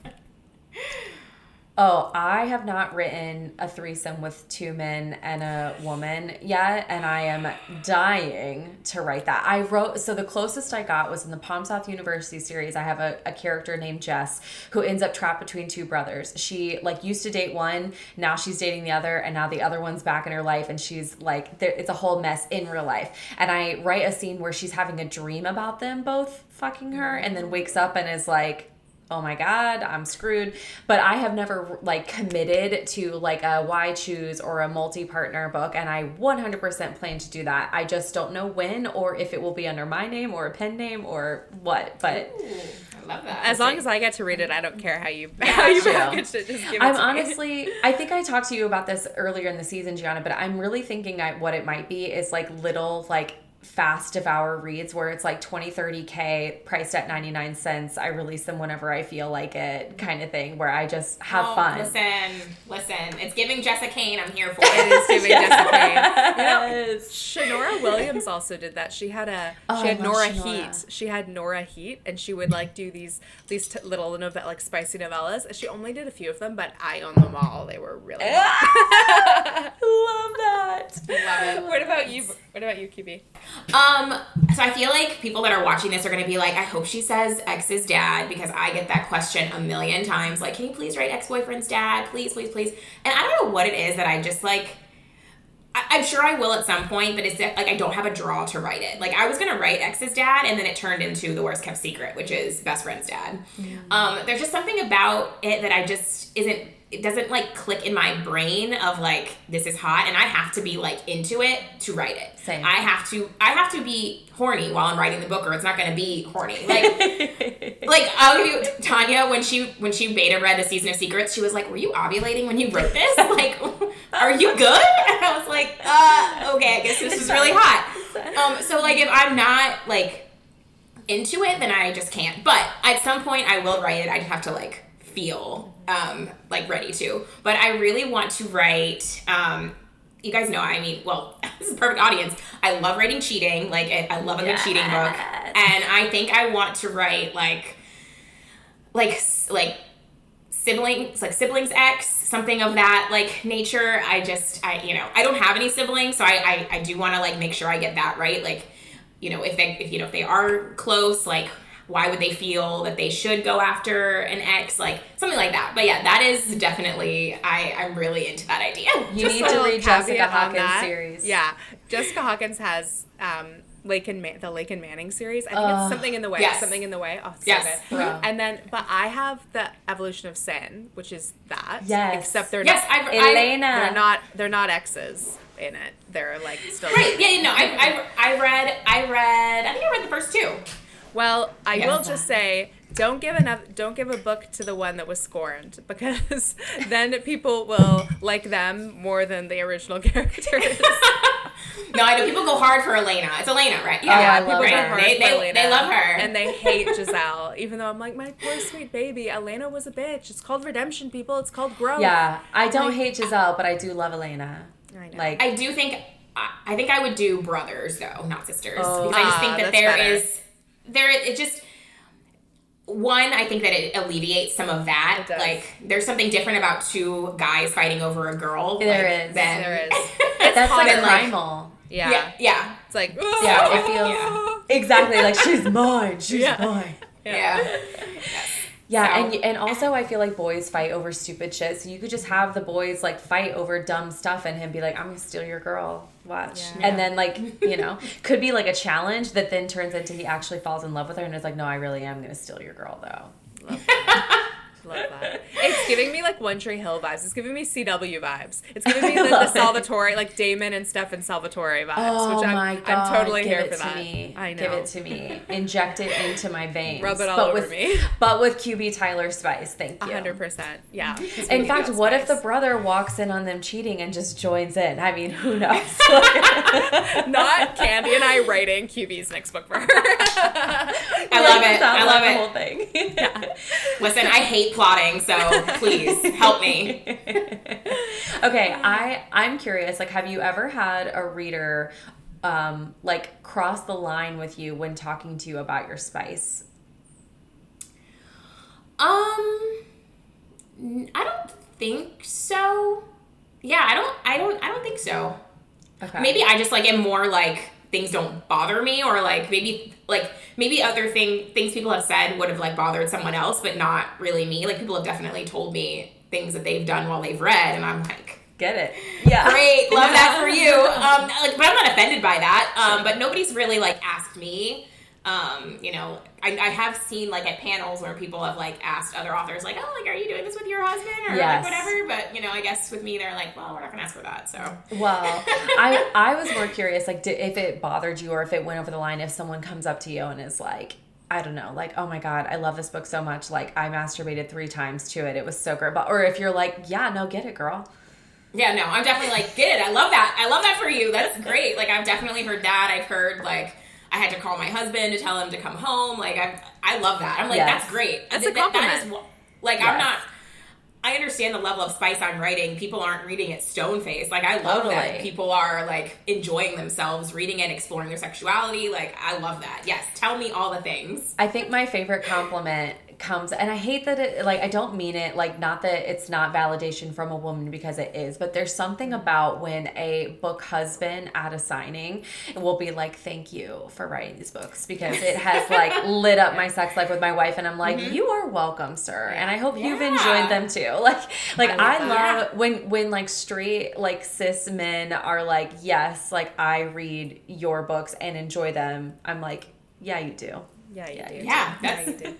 Oh, I have not written a threesome with two men and a woman yet, and I am dying to write that. So the closest I got was in the Palm South University series. I have a character named Jess who ends up trapped between two brothers. She like used to date one, now she's dating the other, and now the other one's back in her life, and she's like, it's a whole mess in real life. And I write a scene where she's having a dream about them both fucking her, and then wakes up and is like, oh my God, I'm screwed. But I have never like committed to like a why choose or a multi-partner book, and I 100% plan to do that. I just don't know when, or if it will be under my name or a pen name or what. But ooh, I love that. As long as I get to read it, I don't care how you package it. Just give it I'm to honestly, I think I talked to you about this earlier in the season, Gianna, but I'm really thinking what it might be is like little like fast devour reads where it's like 20-30K priced at 99 cents. I release them whenever I feel like it, kind of thing, where I just have fun. Listen, it's giving Jessica Kane. I'm here for it. It is giving Jessica Kane. Yes. Shanora Williams also did that. She had Nora Heat. She had Nora Heat, and she would like do these little like spicy novellas. She only did a few of them, but I own them all. They were really Love that. Love it. What about you, QB? So I feel like people that are watching this are going to be like, I hope she says ex's dad, because I get that question a million times. Like, can you please write ex-boyfriend's dad? Please, please, please. And I don't know what it is that I just like, I'm sure I will at some point, but it's that, like, I don't have a draw to write it. Like, I was going to write ex's dad, and then it turned into The Worst Kept Secret, which is best friend's dad. Mm. There's just something about it that I just it doesn't like click in my brain of like, this is hot, and I have to be like into it to write it. Same. I have to be horny while I'm writing the book, or it's not going to be horny. Like I'll give you Tanya, when she beta read A Season of Secrets, she was like, were you ovulating when you wrote this? Like, are you good? And I was like, okay, I guess this is really hot. So like if I'm not like into it, then I just can't. But at some point I will write it. I just have to like feel like ready to. But I really want to write, you guys know, I mean, well, this is a perfect audience. I love writing cheating. Like, I love a good cheating book. And I think I want to write like siblings X, something of that like nature. I don't have any siblings, so I do want to like make sure I get that right. Like, if they are close, like why would they feel that they should go after an ex, like something like that. But yeah, that is definitely, I'm really into that idea. You need to read Jessica Hawkins series. Yeah, Jessica Hawkins has the Lake and Manning series. I think it's Something in the Way. Yes. Something in the Way. Oh, so Yes. good. Wow. And then, but I have the Evolution of Sin, which is that. Yes. Except they're Yes, not. Elena. They're not exes in it. They're like still. Right. Yeah. No. I read. I think I read the first two. Well, I Yes. will just say, don't give a book to the one that was scorned, because then people will like them more than the original characters. No, I know people go hard for Elena. It's Elena, right? Yeah, I people love go her. hard for Elena, They love her. and they hate Giselle. Even though I'm like, my poor sweet baby, Elena was a bitch. It's called redemption, people. It's called growth. Yeah, I don't hate Giselle, but I do love Elena. I know. Like, I do think. I think I would do brothers though, not sisters, Oh. because I just think that That's better. it just. One, I think that it alleviates some of that. It does. Like, there's something different about two guys fighting over a girl. There is. There is. that's like than, like- primal. Yeah. Yeah. It's like, Yeah, it feels Yeah. exactly like she's mine. She's Yeah. mine. Yeah. Yeah, So- and also I feel like boys fight over stupid shit. So you could just have the boys like fight over dumb stuff and him be like, "I'm gonna steal your girl. Watch." Yeah. And then like could be like a challenge that then turns into he actually falls in love with her and is like, "No, I really am gonna steal your girl though." Love that. Love that. It's giving me like One Tree Hill vibes. It's giving me CW vibes. It's giving me the love it. Salvatore, like Damon and Stefan Salvatore vibes. Oh which my God! I'm totally give here it for that. to me. I know. Give it to me. Inject it into my veins. Rub it all but over with, me. But with QB Tyler spice. Thank you. 100%. Yeah. In fact, what if the brother walks in on them cheating and just joins in? I mean, who knows? Not Candy and I writing QB's next book for her. I love it. I love the it. whole thing. Listen, I hate plotting, so please help me. Okay, I'm curious. Like, have you ever had a reader like cross the line with you when talking to you about your spice? I don't think so. Yeah, I don't think so. Okay. Maybe I just like am more like things don't bother me, or like maybe other things people have said would have like bothered someone else, but not really me. Like people have definitely told me things that they've done while they've read, and I'm like, Get it? Yeah. great, love that for you. But I'm not offended by that. But nobody's really like asked me. I have seen like at panels where people have like asked other authors like, oh, like, are you doing this with your husband or Yes. like whatever? But I guess with me, they're like, well, we're not gonna ask for that. So Well, I was more curious, like, if it bothered you or if it went over the line, if someone comes up to you and is like, I don't know, like, oh my God, I love this book so much. Like, I masturbated 3 times to it. It was so great. But, or if you're like, yeah, no, get it, girl. yeah, no, I'm definitely like, get it. I love that. I love that for you. That's great. Like I've definitely heard that. I've heard like I had to call my husband to tell him to come home. Like I love that. I'm like, Yes. that's great. That's a compliment. Like Yes. I understand the level of spice I'm writing. People aren't reading it stone faced. Like I love Totally. that people are like enjoying themselves reading it, exploring their sexuality. Like I love that. Yes, tell me all the things. I think my favorite compliment comes, and I hate that it, like, I don't mean it, like, not that it's not validation from a woman, because it is, but there's something about when a book husband at a signing will be like, thank you for writing these books, because it has like lit up my sex life with my wife, and I'm like, you are welcome, sir, and I hope you've Yeah. enjoyed them too. Like I love love when like straight like cis men are like, yes, like I read your books and enjoy them. I'm like, yeah, you do. Yeah, you do. Yeah, Yeah, you do.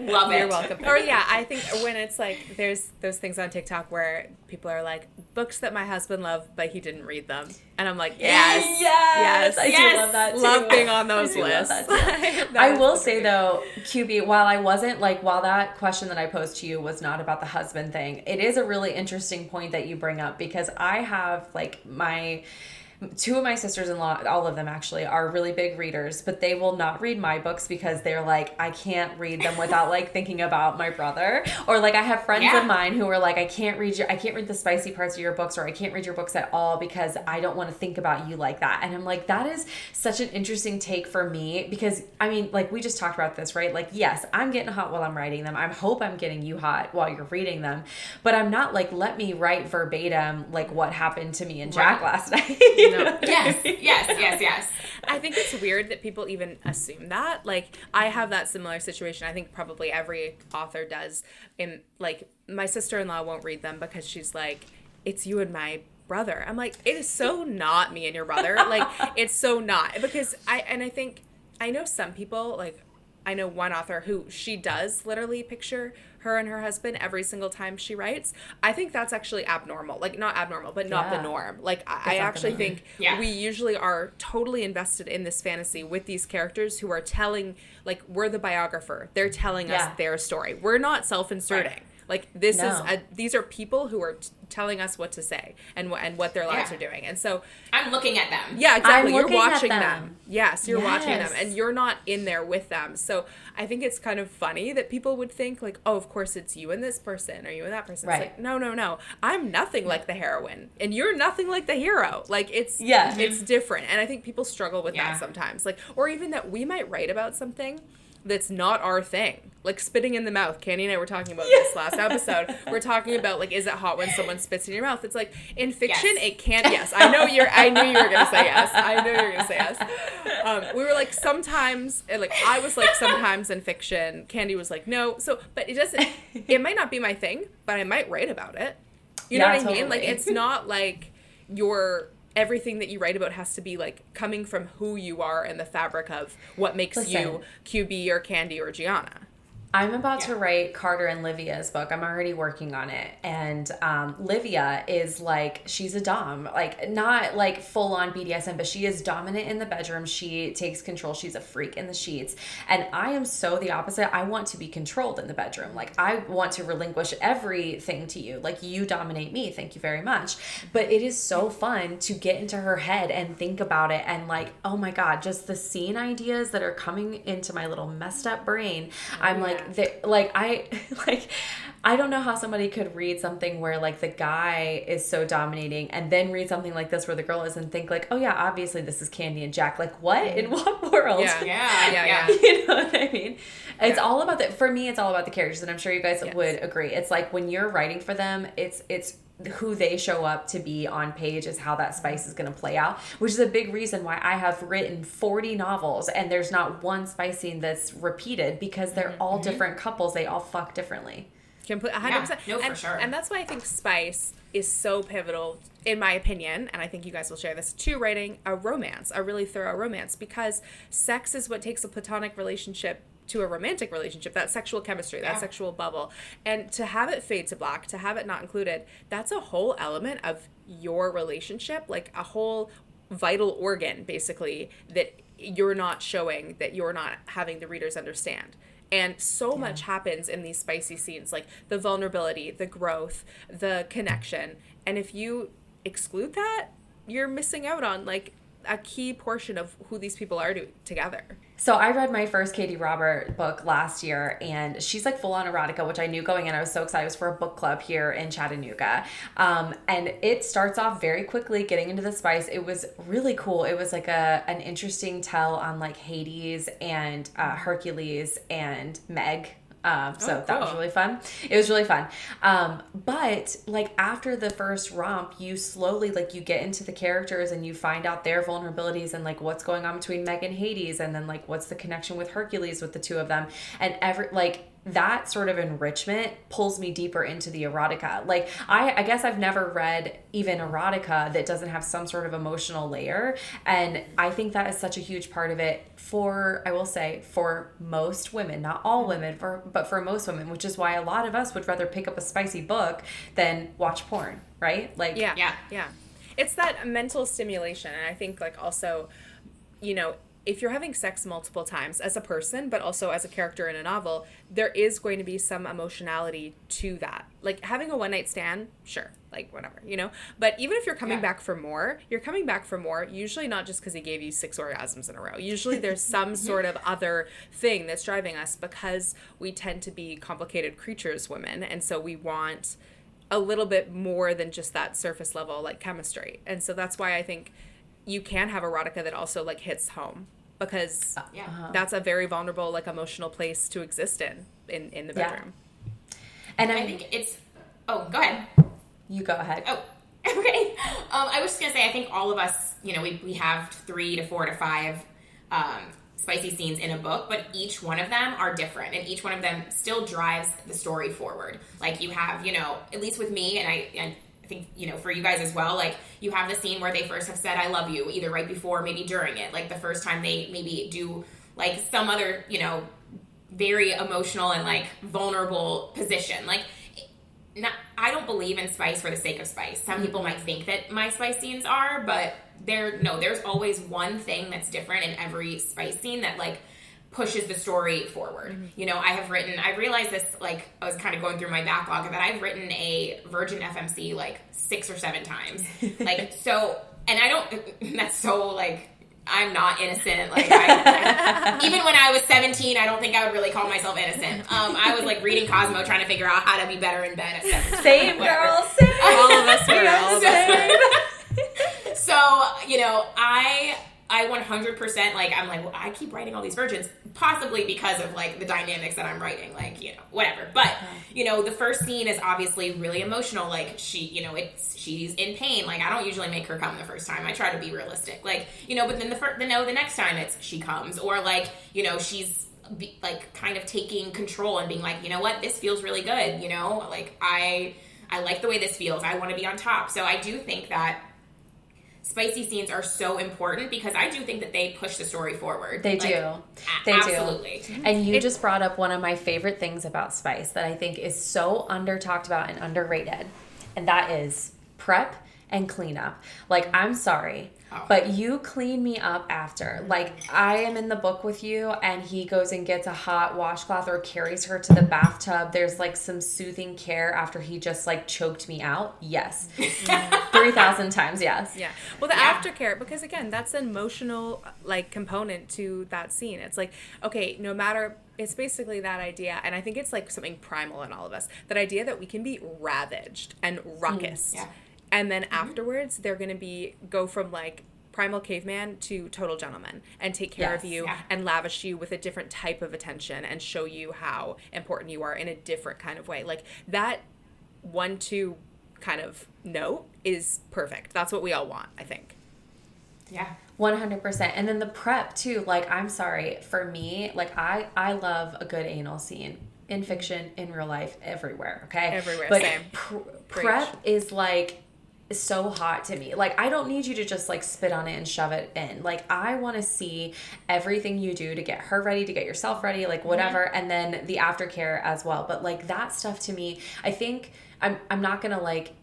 Love it. You're welcome. Or yeah, I think when it's like there's those things on TikTok where people are like, books that my husband loved but he didn't read them, and I'm like, yes, Yes, I Yes. do love that too. love being on those I do love lists. that too. That I is will so say great. though, QB, while that question that I posed to you was not about the husband thing, it is a really interesting point that you bring up, because I have like two of my sisters-in-law, all of them actually, are really big readers, but they will not read my books because they're like, I can't read them without like thinking about my brother. Or like I have friends of mine who are like, I can't read the spicy parts of your books, or I can't read your books at all because I don't want to think about you like that. And I'm like, that is such an interesting take for me, because I mean, like we just talked about this, right? Like, yes, I'm getting hot while I'm writing them. I hope I'm getting you hot while you're reading them, but I'm not like, let me write verbatim like what happened to me and Jack last night. No. Yes. I think it's weird that people even assume that. Like, I have that similar situation. I think probably every author does. In like, my sister-in-law won't read them because she's like, it's you and my brother. I'm like, it is so not me and your brother. Like, it's so not. Because I think, I know some people, like, I know one author who she does literally picture her and her husband every single time she writes. I think that's actually abnormal. Like, not abnormal, but not the norm. Like, I actually think we usually are totally invested in this fantasy with these characters who are telling, like, we're the biographer. They're telling us their story. We're not self-inserting. Right. Like, this these are people who are telling us what to say and what their lives are doing. And so I'm looking at them. Yeah, exactly. You're watching them. Yes, you're watching them, and you're not in there with them. So I think it's kind of funny that people would think like, oh, of course it's you and this person or you and that person. Right. It's like, no. I'm nothing like the heroine and you're nothing like the hero. Like, it's different. And I think people struggle with that sometimes. Like, or even that we might write about something that's not our thing. Like spitting in the mouth. Candy and I were talking about this last episode. We're talking about, like, is it hot when someone spits in your mouth? It's like, in fiction, it can't. Yes, I knew you were going to say yes. I knew you were going to say yes. We were like, sometimes, like, I was like, sometimes in fiction. Candy was like, no. So, but it might not be my thing, but I might write about it. You know what I mean? Like, it's not like everything that you write about has to be, like, coming from who you are and the fabric of what makes you QB or Candy or Gianna. I'm about to write Carter and Livia's book. I'm already working on it. And Livia is like, she's a dom. Like, not like full on BDSM, but she is dominant in the bedroom. She takes control. She's a freak in the sheets. And I am so the opposite. I want to be controlled in the bedroom. Like, I want to relinquish everything to you. Like, you dominate me. Thank you very much. But it is so fun to get into her head and think about it. And like, oh my God, just the scene ideas that are coming into my little messed up brain. I'm like, I don't know how somebody could read something where like the guy is so dominating and then read something like this where the girl is and think like, oh yeah, obviously this is Candy and Jack. Like, what? In what world? Yeah. You know what I mean? It's all about for me, it's all about the characters, and I'm sure you guys would agree. It's like when you're writing for them, it's who they show up to be on page is how that spice is going to play out, which is a big reason why I have written 40 novels and there's not one spice scene that's repeated, because they're all different couples. They all fuck differently. 100%. No, for sure. And that's why I think spice is so pivotal, in my opinion, and I think you guys will share this, to writing a romance, a really thorough romance, because sex is what takes a platonic relationship to a romantic relationship, that sexual chemistry, that sexual bubble. And to have it fade to black, to have it not included, that's a whole element of your relationship, like a whole vital organ, basically, that you're not showing, that you're not having the readers understand. And so much happens in these spicy scenes, like the vulnerability, the growth, the connection. And if you exclude that, you're missing out on, like, a key portion of who these people are together. So I read my first Katie Robert book last year, and she's like full on erotica, which I knew going in. I was so excited. It was for a book club here in Chattanooga. And it starts off very quickly getting into the spice. It was really cool. It was like an interesting tell on like Hades and Hercules and Meg. That was really fun. It was really fun. But like after the first romp, you slowly, like, you get into the characters and you find out their vulnerabilities and like what's going on between Meg and Hades, and then like what's the connection with Hercules with the two of them, and that sort of enrichment pulls me deeper into the erotica. Like, I guess I've never read even erotica that doesn't have some sort of emotional layer. And I think that is such a huge part of it for most women, not all women, but for most women, which is why a lot of us would rather pick up a spicy book than watch porn, right? Like, yeah. It's that mental stimulation. And I think, like, also, you know, if you're having sex multiple times as a person, but also as a character in a novel, there is going to be some emotionality to that. Like having a one night stand, sure, like whatever, you know? But even if you're coming back for more, you're coming back for more, usually not just because he gave you 6 orgasms in a row. Usually there's some sort of other thing that's driving us, because we tend to be complicated creatures, women. And so we want a little bit more than just that surface level, like chemistry. And so that's why I think you can have erotica that also like hits home, because that's a very vulnerable, like emotional place to exist in the bedroom. And I think it's, oh, go ahead. You go ahead. Oh, okay. I was just going to say, I think all of us, you know, we have 3 to 4 to 5 spicy scenes in a book, but each one of them are different, and each one of them still drives the story forward. Like you have, you know, at least with me, and I think, you know, for you guys as well, like you have the scene where they first have said I love you, either right before or maybe during it, like the first time they maybe do like some other, you know, very emotional and like vulnerable position. Like I don't believe in spice for the sake of spice. Some people might think that my spice scenes are, but there's always one thing that's different in every spice scene that like pushes the story forward. You know, I realized this, like, I was kind of going through my backlog, that I've written a virgin FMC like 6 or 7 times. Like, so, and I don't, that's so like, I'm not innocent. Like, even when I was 17, I don't think I would really call myself innocent. I was like reading Cosmo, trying to figure out how to be better in bed at 17. Same, girl, same. All of us were, all of us. So, you know, I 100%, like, I'm like, well, I keep writing all these virgins, possibly because of, like, the dynamics that I'm writing, like, you know, whatever. But, you know, the first scene is obviously really emotional. Like, she's in pain. Like, I don't usually make her come the first time. I try to be realistic. Like, you know, but then the next time it's she comes. Or, like, you know, she's, like, kind of taking control and being like, you know what, this feels really good, you know? Like, I like the way this feels. I want to be on top. So I do think that spicy scenes are so important, because I do think that they push the story forward. They like, do. They absolutely. do. And you just brought up one of my favorite things about spice that I think is so under talked about and underrated. And that is prep and cleanup. Like, I'm sorry, but you clean me up after. Like, I am in the book with you and he goes and gets a hot washcloth or carries her to the bathtub. There's like some soothing care after he just like choked me out. Yes. 3,000 times yes. Yeah. Well, the aftercare, because again, that's an emotional like component to that scene. It's like, okay, no matter, it's basically that idea, and I think it's like something primal in all of us, that idea that we can be ravaged and ruckus. And then afterwards, they're going to go from like primal caveman to total gentleman, and take care of you and lavish you with a different type of attention and show you how important you are in a different kind of way. Like that 1-2 kind of note is perfect. That's what we all want, I think. Yeah. 100%. And then the prep too, like, I'm sorry, for me, like I love a good anal scene in fiction, in real life, everywhere, okay? Everywhere, but same. Prep is like so hot to me. Like, I don't need you to just like spit on it and shove it in. Like, I want to see everything you do to get her ready, to get yourself ready, like whatever, and then the aftercare as well. But like that stuff to me, I think I'm not gonna like,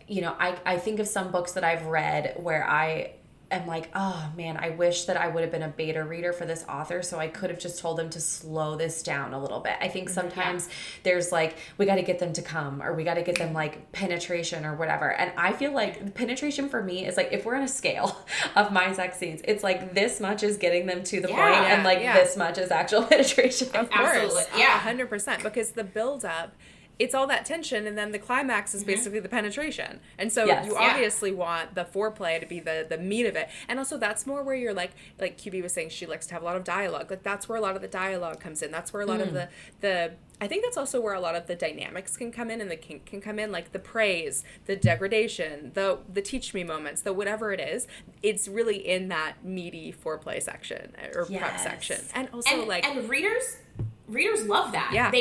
you know, I think of some books that I've read where I am like, oh man, I wish that I would have been a beta reader for this author, so I could have just told them to slow this down a little bit. I think sometimes there's like, we got to get them to come, or we got to get them like penetration or whatever. And I feel like penetration for me is like, if we're on a scale of my sex scenes, it's like this much is getting them to the point, and like this much is actual penetration. Of course. Absolutely. Yeah, 100%. Because the build up, it's all that tension, and then the climax is basically the penetration. And so you obviously want the foreplay to be the meat of it. And also that's more where you're like QB was saying, she likes to have a lot of dialogue. Like that's where a lot of the dialogue comes in. That's where a lot of the I think that's also where a lot of the dynamics can come in, and the kink can come in, like the praise, the degradation, the teach me moments, the whatever it is. It's really in that meaty foreplay section or prep section. And also and readers love that. Yeah.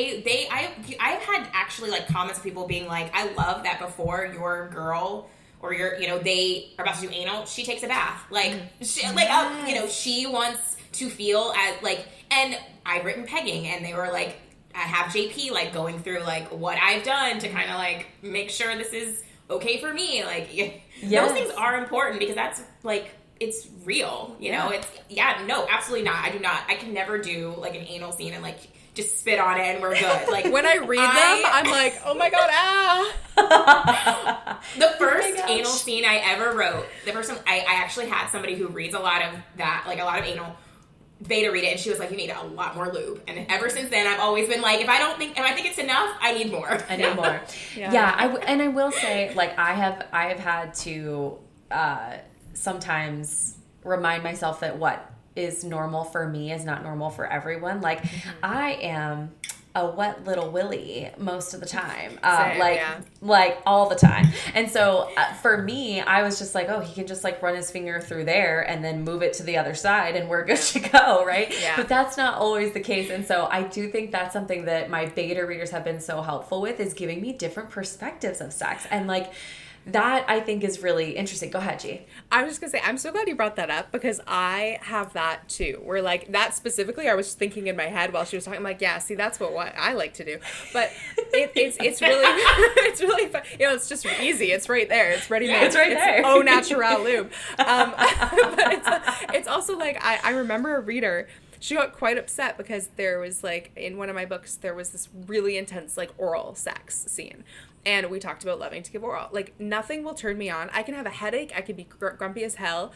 I've had actually like comments of people being like, I love that before your girl or your, you know, they are about to do anal, she takes a bath. Like, you know, she wants to feel at like, and I've written pegging, and they were like, I have JP like going through like what I've done to kind of like make sure this is okay for me. Like, those things are important, because that's like, it's real, you know? It's, no, absolutely not. I do not. I can never do like an anal scene and like just spit on it and we're good. Like when I read them, I'm like, oh my God, The first anal scene I ever wrote, the first time I actually had somebody who reads a lot of that, like a lot of anal, beta read it, and she was like, you need a lot more lube. And ever since then, I've always been like, if I think it's enough, I need more. I need more. I will say, like, I have had to sometimes remind myself that what is normal for me is not normal for everyone. Like, I am a wet little willy most of the time, like all the time. And so for me, I was just like, oh, he can just like run his finger through there and then move it to the other side and we're good to go, right? Yeah. But that's not always the case. And so I do think that's something that my beta readers have been so helpful with, is giving me different perspectives of sex. And like, that I think is really interesting. Go ahead, G. I was just going to say, I'm so glad you brought that up, because I have that too. Where like that specifically, I was thinking in my head while she was talking, I'm like, yeah, see, that's what I like to do. But it's really, it's really fun. You know, it's just easy. It's right there. It's ready made. Yeah, it's right there. Au natural lube. But it's also like, I remember a reader, she got quite upset because there was like, in one of my books, there was this really intense like oral sex scene. And we talked about loving to give oral. Like, nothing will turn me on. I can have a headache. I could be grumpy as hell.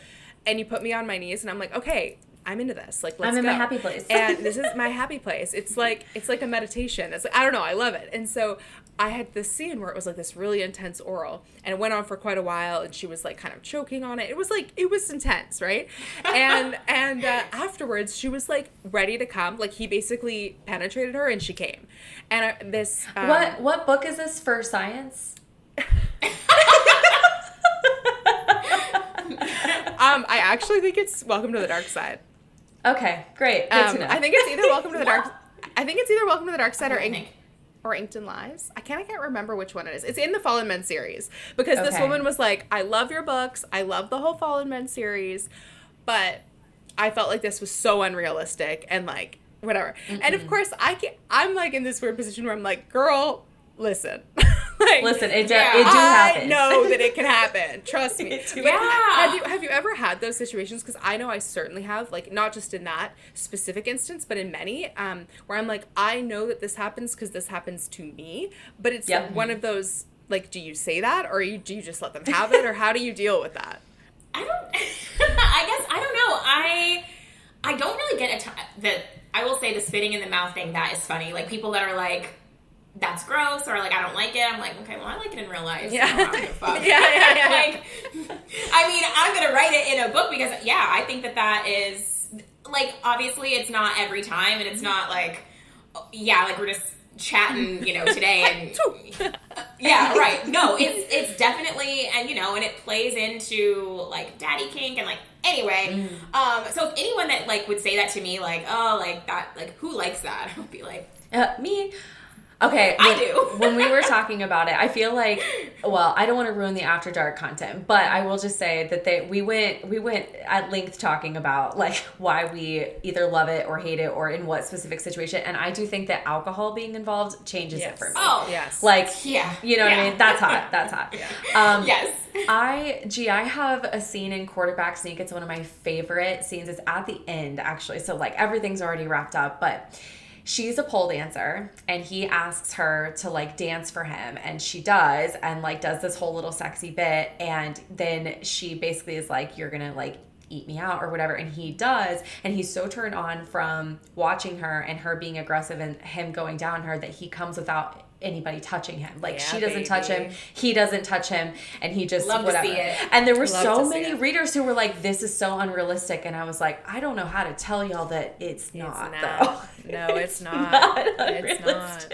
And you put me on my knees and I'm like, okay, I'm into this. Like, let's go. I'm in my happy place. And this is my happy place. It's like a meditation. It's like, I don't know. I love it. And so I had this scene where it was like this really intense oral, and it went on for quite a while, and she was like kind of choking on it. It was intense, right? And afterwards she was like ready to come. Like, he basically penetrated her and she came. And this what book is this for science? I actually think it's Welcome to the Dark Side. Okay, great. Good to know. I think it's either Welcome to the Dark. I think it's either Welcome to the Dark Side or Inked in Lies. I can't remember which one it is. It's in the Fallen Men series, because this woman was like, I love your books. I love the whole Fallen Men series, but I felt like this was so unrealistic and like whatever. Mm-mm. And of course I'm like in this weird position where I'm like, girl, listen. Listen, it do happen. I know that it can happen. Trust me. Have you ever had those situations? Because I know I certainly have, like, not just in that specific instance, but in many, where I'm like, I know that this happens because this happens to me, but it's like one of those, like, do you say that, or do you just let them have it, or how do you deal with that? I don't know. I don't really get I will say the spitting in the mouth thing, that is funny. Like, people that are like, that's gross, or like, I don't like it. I'm like, okay, well, I like it in real life. So I don't give a fuck. Yeah. Like, I mean, I'm gonna write it in a book because, I think that is, like, obviously it's not every time, and it's not like, like we're just chatting, you know, today, and right. No, it's definitely, and you know, and it plays into like daddy kink, and like, anyway, so if anyone that like would say that to me, like, oh, like that, like, who likes that? I would be like, me. Okay, I do. When we were talking about it, I feel like, well, I don't want to ruin the After Dark content, but I will just say that we went at length talking about like why we either love it or hate it, or in what specific situation. And I do think that alcohol being involved changes it for me. Oh, yes. Like, you know what I mean? That's hot. That's hot. Yes. I have a scene in Quarterback Sneak. It's one of my favorite scenes. It's at the end, actually. So like everything's already wrapped up, but she's a pole dancer, and he asks her to like dance for him, and she does, and like does this whole little sexy bit, and then she basically is like, you're gonna like eat me out or whatever, and he does, and he's so turned on from watching her and her being aggressive and him going down her that he comes without anybody touching him. Like, she doesn't touch him, he doesn't touch him, and he just love whatever. To see it. And there were so many readers who were like, this is so unrealistic, and I was like, I don't know how to tell y'all that it's not. Though. No, it's not. It's not.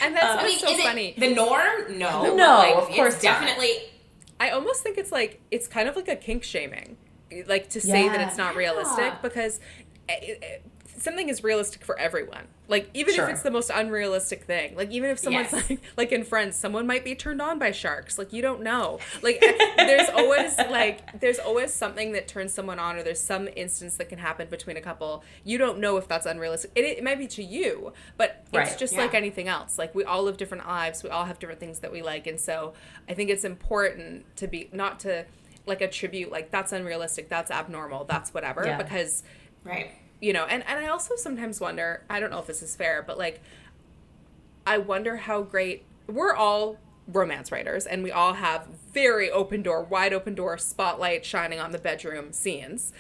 And that's what's so funny. The norm? No. Like, of course it's definitely. I almost think it's like, it's kind of like a kink shaming, like to say that it's not realistic, because something is realistic for everyone. Like, even if it's the most unrealistic thing. Like, even if someone's like in Friends, someone might be turned on by sharks. Like, you don't know. Like, there's always something that turns someone on, or there's some instance that can happen between a couple. You don't know if that's unrealistic. It might be to you, but it's just like anything else. Like, we all live different lives. We all have different things that we like. And so I think it's important to be, not to like attribute like that's unrealistic, that's abnormal, that's whatever, because right. you know, and I also sometimes wonder, I don't know if this is fair, but like I wonder how great, we're all romance writers and we all have very wide open door spotlight shining on the bedroom scenes.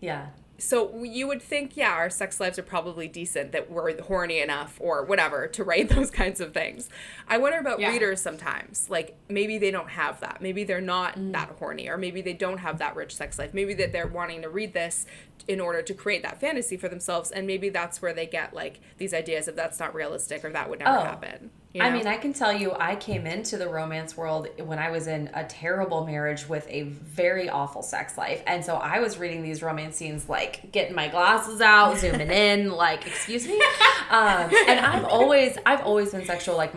Yeah. So you would think, yeah, our sex lives are probably decent, that we're horny enough or whatever to write those kinds of things. I wonder about readers sometimes. Like, maybe they don't have that. Maybe they're not that horny, or maybe they don't have that rich sex life. Maybe that they're wanting to read this in order to create that fantasy for themselves, and maybe that's where they get, like, these ideas of that's not realistic or that would never happen. You know? I mean, I can tell you, I came into the romance world when I was in a terrible marriage with a very awful sex life. And so I was reading these romance scenes, like, getting my glasses out, zooming in, like, excuse me? And I've always been sexual, like,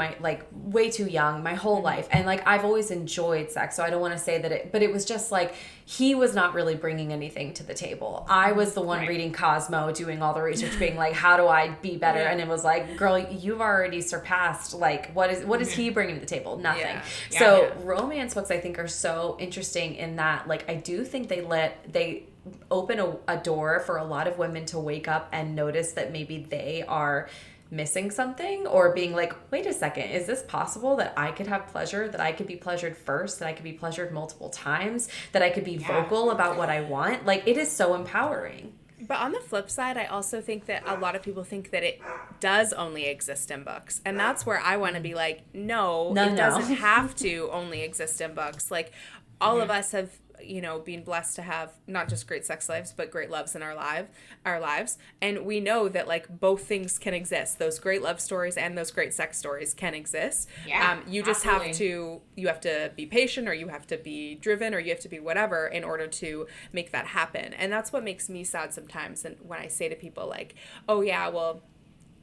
way too young, my whole life. And, like, I've always enjoyed sex. So I don't want to say that but it was just, like, he was not really bringing anything to the table. I was the one reading Cosmo, doing all the research, being like, how do I be better? And it was like, girl, you've already surpassed, like, what is he bringing to the table? Nothing. So romance books, I think, are so interesting in that, like, I do think they open a door for a lot of women to wake up and notice that maybe they are missing something, or being like, wait a second, is this possible that I could have pleasure, that I could be pleasured first, that I could be pleasured multiple times, that I could be vocal about what I want? Like, it is so empowering. But on the flip side, I also think that a lot of people think that it does only exist in books. And that's where I want to be like, no, it doesn't have to only exist in books. Like, all of us have, you know, been blessed to have not just great sex lives, but great loves in our lives. And we know that, like, both things can exist. Those great love stories and those great sex stories can exist. Yeah, you just have to be patient, or you have to be driven, or you have to be whatever in order to make that happen. And that's what makes me sad sometimes. And when I say to people like, oh yeah, well,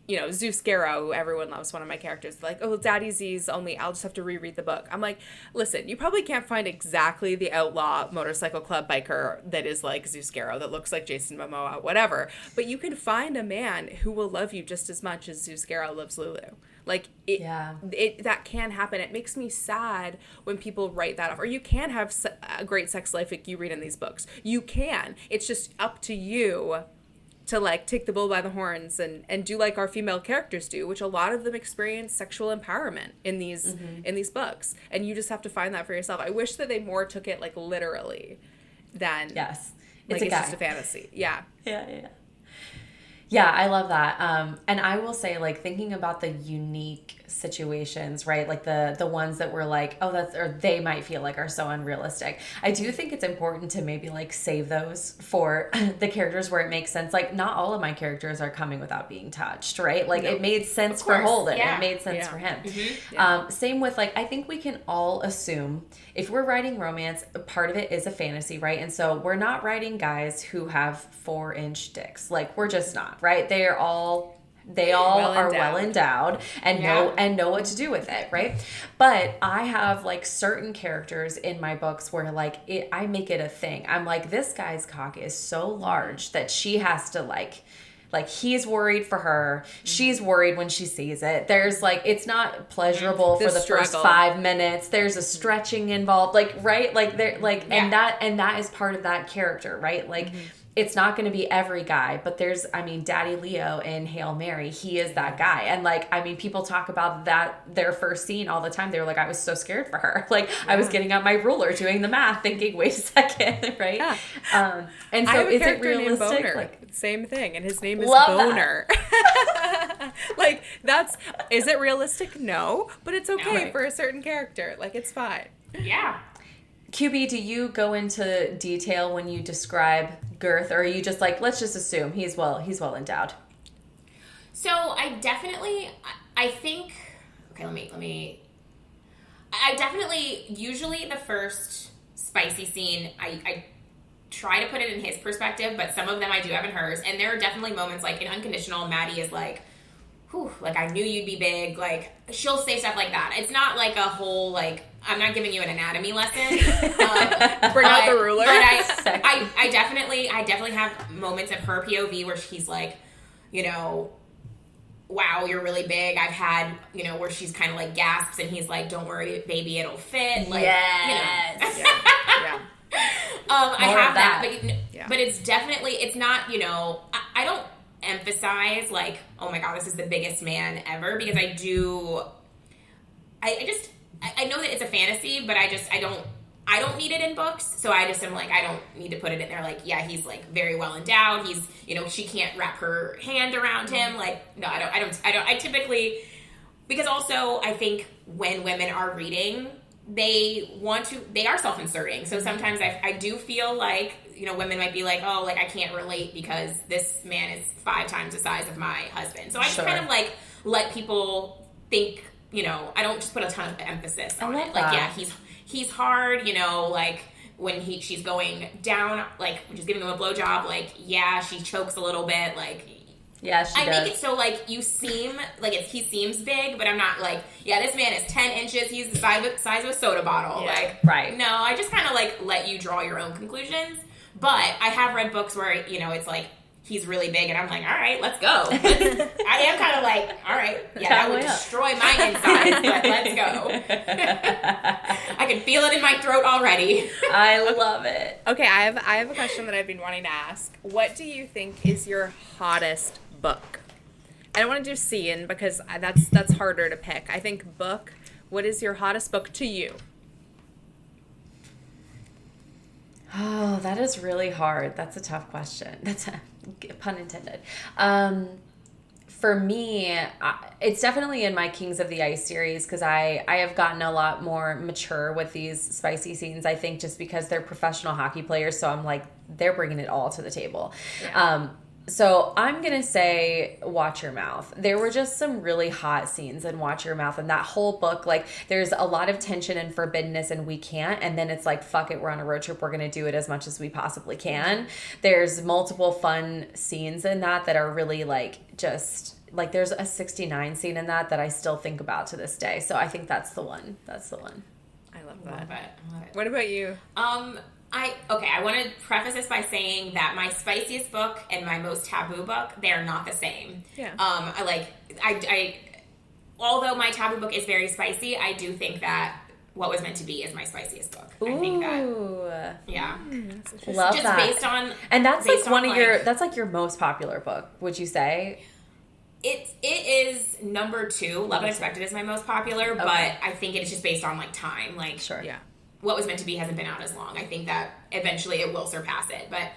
you know, Zeus Garrow, who everyone loves, one of my characters, like, oh, Daddy Z's only, I'll just have to reread the book. I'm like, listen, you probably can't find exactly the outlaw motorcycle club biker that is like Zeus Garrow, that looks like Jason Momoa, whatever. But you can find a man who will love you just as much as Zeus Garrow loves Lulu. Like, that can happen. It makes me sad when people write that off. Or you can have a great sex life like you read in these books. You can. It's just up to you to, like, take the bull by the horns and do like our female characters do, which a lot of them experience sexual empowerment in these books. And you just have to find that for yourself. I wish that they more took it, like, literally than it's just a fantasy. Yeah. Yeah, I love that. And I will say, like, thinking about the unique situations, right? Like the ones that were like, oh, or they might feel like are so unrealistic. I do think it's important to maybe, like, save those for the characters where it makes sense. Like, not all of my characters are coming without being touched, right? Like, it made sense for Holden. It made sense for him. Same with, like, I think we can all assume if we're writing romance, part of it is a fantasy, right? And so we're not writing guys who have 4-inch dicks. Like, we're just not, right? They all are well endowed and know what to do with it, right? But I have, like, certain characters in my books where, like, I make it a thing. I'm like, this guy's cock is so large that she has to, like he's worried for her. She's worried when she sees it. There's, like, it's not pleasurable for the first 5 minutes. There's a stretching involved, like, right? Like, there, like, and that is part of that character, right? Like, it's not going to be every guy, but there's, I mean, Daddy Leo in Hail Mary, he is that guy. And, like, I mean, people talk about their first scene all the time. They were like, I was so scared for her. Like, I was getting out my ruler, doing the math, thinking, wait a second, right? Yeah. And so I have is a character it realistic? named Boner. Like, same thing. And his name is Boner. Like, is it realistic? No. But it's okay for a certain character. Like, it's fine. Yeah. QB, do you go into detail when you describe girth, or are you just like, let's just assume he's well endowed? So I think, okay, I definitely, usually the first spicy scene, I try to put it in his perspective, but some of them I do have in hers. And there are definitely moments, like in Unconditional, Maddie is like, whew, like, I knew you'd be big. Like, she'll say stuff like that. It's not like a whole, like, I'm not giving you an anatomy lesson. Bring out the ruler. But I definitely have moments of her POV where she's like, you know, wow, you're really big. I've had, you know, where she's kind of like gasps and he's like, don't worry, baby, it'll fit. Like, yes. You know. I have that, Yeah. but it's definitely, it's not, you know, I don't emphasize like, oh my God, this is the biggest man ever, because I know that it's a fantasy, but I don't need it in books, so I just am like, I don't need to put it in there. Like, yeah, he's like very well endowed. He's, you know, she can't wrap her hand around him. Like, no, I typically, because also I think when women are reading, they are self-inserting. So sometimes I do feel like, you know, women might be like, oh, like I can't relate because this man is 5 times the size of my husband. So I just kind of like let people think, you know, I don't just put a ton of emphasis on it. Like, yeah, he's hard, you know, like when she's going down, like when she's giving him a blowjob, like, yeah, she chokes a little bit, like, yeah, she does. make it so like you seem like he seems big, but I'm not like, yeah, this man is 10 inches, he's the size of a soda bottle. Yeah. Like, right. No, I just kind of like let you draw your own conclusions. But I have read books where, you know, it's like he's really big, and I'm like, all right, let's go. I am kind of like, all right, yeah, that would destroy my insides, but let's go. I can feel it in my throat already. I love it. Okay, I have a question that I've been wanting to ask. What do you think is your hottest book? I don't want to do scene because that's harder to pick. I think book. What is your hottest book to you? Oh, that is really hard. That's a tough question. That's a pun intended. For me, it's definitely in my Kings of the Ice series because I have gotten a lot more mature with these spicy scenes. I think just because they're professional hockey players, so I'm like, they're bringing it all to the table. Yeah. So I'm going to say Watch Your Mouth. There were just some really hot scenes in Watch Your Mouth. And that whole book, like, there's a lot of tension and forbiddenness and we can't. And then it's like, fuck it, we're on a road trip. We're going to do it as much as we possibly can. There's multiple fun scenes in that are really, like, just... Like, there's a 69 scene in that I still think about to this day. So I think that's the one. That's the one. I love that. What about you? I want to preface this by saying that my spiciest book and my most taboo book, they are not the same. Yeah. Although my taboo book is very spicy, I do think that What Was Meant to Be is my spiciest book. Ooh. I think that, yeah. Love just that. Based on, and that's like one of your, that's like your most popular book, would you say? It is number 2. Love Unexpected is my most popular, but I think it is just based on like time. Like, sure. Yeah. What Was Meant to Be hasn't been out as long. I think that eventually it will surpass it. But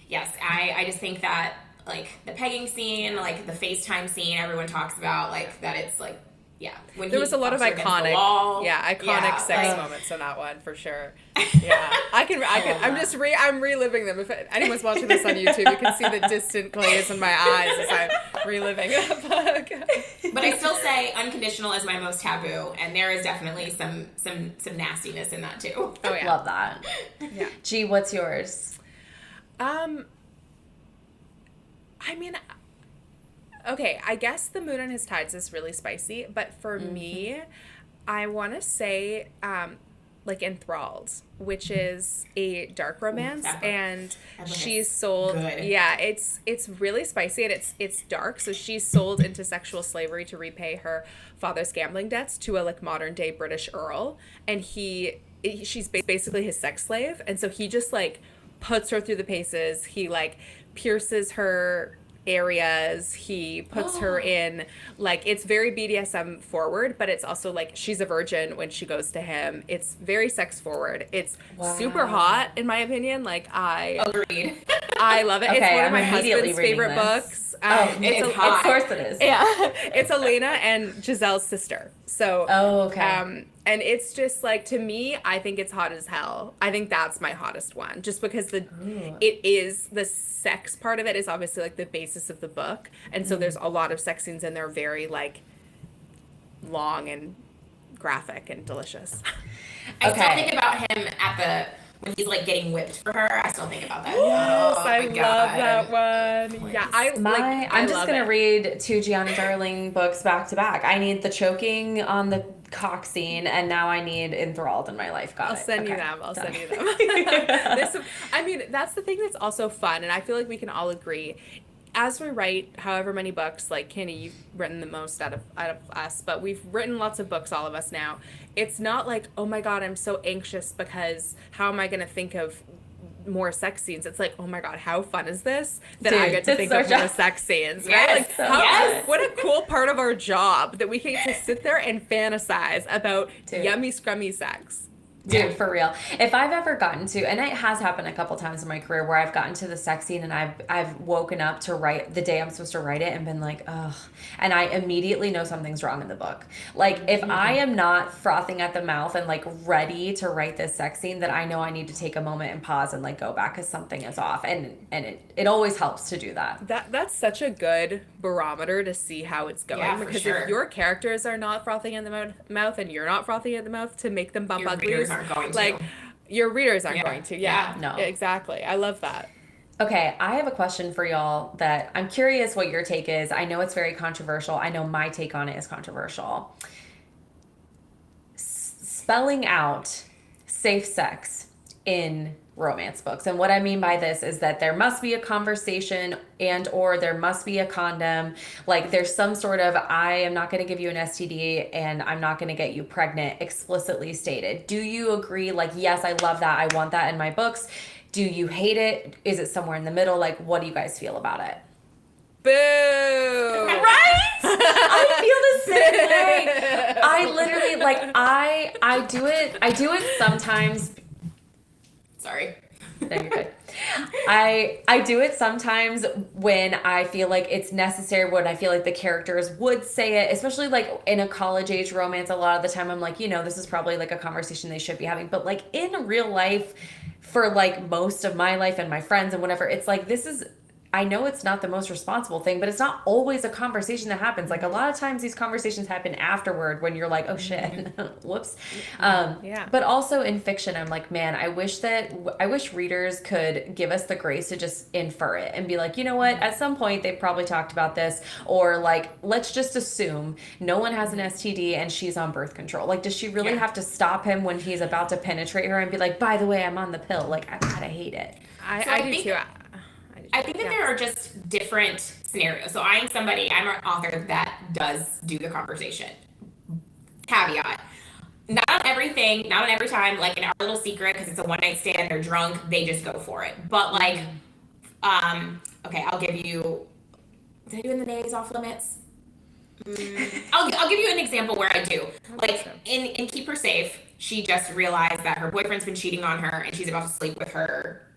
yes, I just think that like the pegging scene, like the FaceTime scene everyone talks about, like that it's like, yeah. When there was a lot of iconic sex moments in that one for sure. Yeah, I'm reliving them. If anyone's watching this on YouTube, you can see the distant glaze in my eyes as I'm reliving that book. But I still say Unconditional is my most taboo, and there is definitely some nastiness in that too. Oh yeah, love that. Yeah. Gee, what's yours? I mean, okay, I guess The Moon and His Tides is really spicy, but for me, I want to say, like, Enthralled, which is a dark romance, and she's sold, yeah, it's really spicy, and it's dark, so she's sold into sexual slavery to repay her father's gambling debts to a, like, modern-day British earl, and she's basically his sex slave, and so he just, like, puts her through the paces, he, like, pierces her areas, he puts her in, like, it's very BDSM forward, but it's also like she's a virgin when she goes to him. It's very sex forward. It's super hot in my opinion. Like, agreed. I love it. Okay, it's one of my husband's favorite books. It's hot. Of course it is. Yeah, it's Elena and Giselle's sister. So and it's just like, to me, I think it's hot as hell. I think that's my hottest one, just because it is, the sex part of it is obviously like the basis of the book, and so there's a lot of sex scenes in there, very like long and graphic and delicious. I still think about him when he's like getting whipped for her. I still think about that. Yes, I love that one. Yeah, I'm just gonna read 2 Gianna Darling books back to back. I need the choking on the cock scene, and now I need Enthralled in my life. I'll send you them. I mean, that's the thing that's also fun, and I feel like we can all agree. as we write however many books, like Kenny, you've written the most out of us, but we've written lots of books, all of us now. It's not like, oh my God, I'm so anxious because how am I going to think of more sex scenes? It's like, oh my God, how fun is this that Dude, I get to think of more sex scenes, right? Yes, Like, so how, what a cool part of our job that we get to sit there and fantasize about yummy, scrummy sex. Dude, for real. If I've ever gotten to, and it has happened a couple times in my career where I've gotten to the sex scene and I've woken up to write the day I'm supposed to write it and been like, ugh, and I immediately know something's wrong in the book. Like, if I am not frothing at the mouth and like ready to write this sex scene, then I know I need to take a moment and pause and like go back because something is off. And it always helps to do that. That's such a good barometer to see how it's going. Yeah, because sure. if your characters are not frothing in the mouth and you're not frothing at the mouth to make them bump Your uglies, readers aren't going to. like your readers aren't going to. Yeah. No. Exactly. I love that. Okay, I have a question for y'all that I'm curious what your take is. I know it's very controversial. I know my take on it is controversial. Spelling out safe sex in romance books. And what I mean by this is that there must be a conversation and or there must be a condom. Like there's some sort of, I am not going to give you an STD and I'm not going to get you pregnant explicitly stated. Do you agree? Like, yes, I love that. I want that in my books. Do you hate it? Is it somewhere in the middle? Like, what do you guys feel about it? Boo! Right? I feel the same way. I literally, like, I do it sometimes. Sorry. No, you're good. I do it sometimes when I feel like it's necessary, when I feel like the characters would say it, especially like in a college age romance. A lot of the time I'm like, this is probably like a conversation they should be having. But like in real life, for like most of my life and my friends and whatever, it's like, I know it's not the most responsible thing, but it's not always a conversation that happens. Like a lot of times these conversations happen afterward when you're like, oh shit, whoops. Yeah. But also in fiction, I'm like, man, I wish readers could give us the grace to just infer it and be like, you know what? At some point they probably talked about this, or like, let's just assume no one has an STD and she's on birth control. Like, does she really have to stop him when he's about to penetrate her and be like, by the way, I'm on the pill? Like, I kind of hate it. I do too. I think that there are just different scenarios. So I'm an author that does do the conversation. Caveat. Not on everything, not on every time, like in Our Little Secret, because it's a one-night stand, they're drunk, they just go for it. But like, okay, I'll give you, did I do In the Days Off Limits? I'll give you an example where I do. Like in Keep Her Safe, she just realized that her boyfriend's been cheating on her and she's about to sleep with her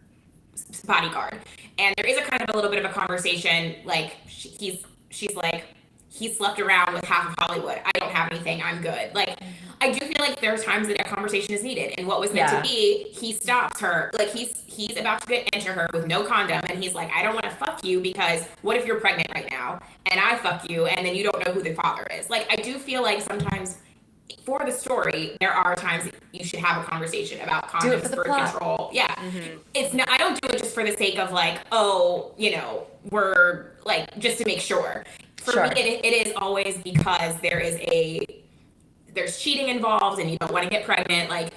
bodyguard. And there is a kind of a little bit of a conversation, like she's like, he slept around with half of Hollywood. I don't have anything. I'm good. Like, I do feel like there are times that a conversation is needed. And what was meant to be, he stops her. Like, he's about to enter her with no condom. And he's like, I don't want to fuck you because what if you're pregnant right now? And I fuck you and then you don't know who the father is. Like, I do feel like sometimes for the story, there are times that you should have a conversation about condoms, birth control. Yeah. Mm-hmm. It's not, I don't do it just for the sake of like, oh, we're like, just to make sure. For me, it is always because there's cheating involved and you don't want to get pregnant, like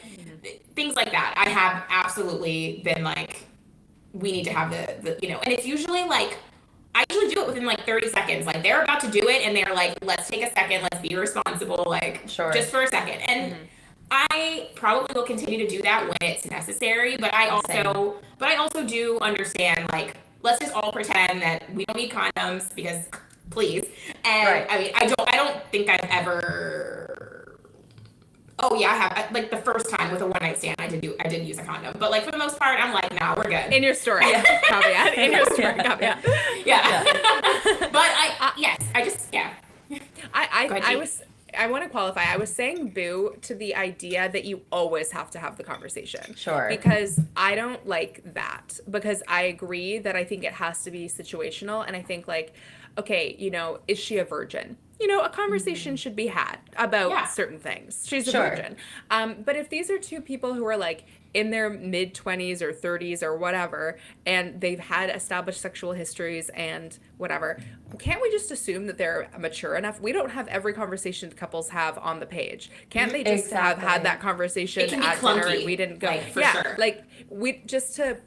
things like that. I have absolutely been like, we need to have the and it's usually like, I usually do it within like 30 seconds. Like they're about to do it and they're like, let's take a second, let's be responsible, like just for a second. And I probably will continue to do that when it's necessary, but I also do understand, like, let's just all pretend that we don't need condoms because please. And I mean, I don't think I've ever, I have, like the first time with a one night stand, I did use a condom, but like for the most part, I'm like, nah, we're good. In your story, caveat. In your story, caveat. Yeah. But I want to qualify. I was saying boo to the idea that you always have to have the conversation. Sure. Because I don't like that. Because I agree that I think it has to be situational. And I think like, okay, is she a virgin? A conversation should be had about certain things. She's a virgin. But if these are two people who are like in their mid-20s or 30s or whatever, and they've had established sexual histories and whatever, can't we just assume that they're mature enough? We don't have every conversation couples have on the page. Can't they just have had that conversation at dinner and we didn't go? Like, for sure. Like we just to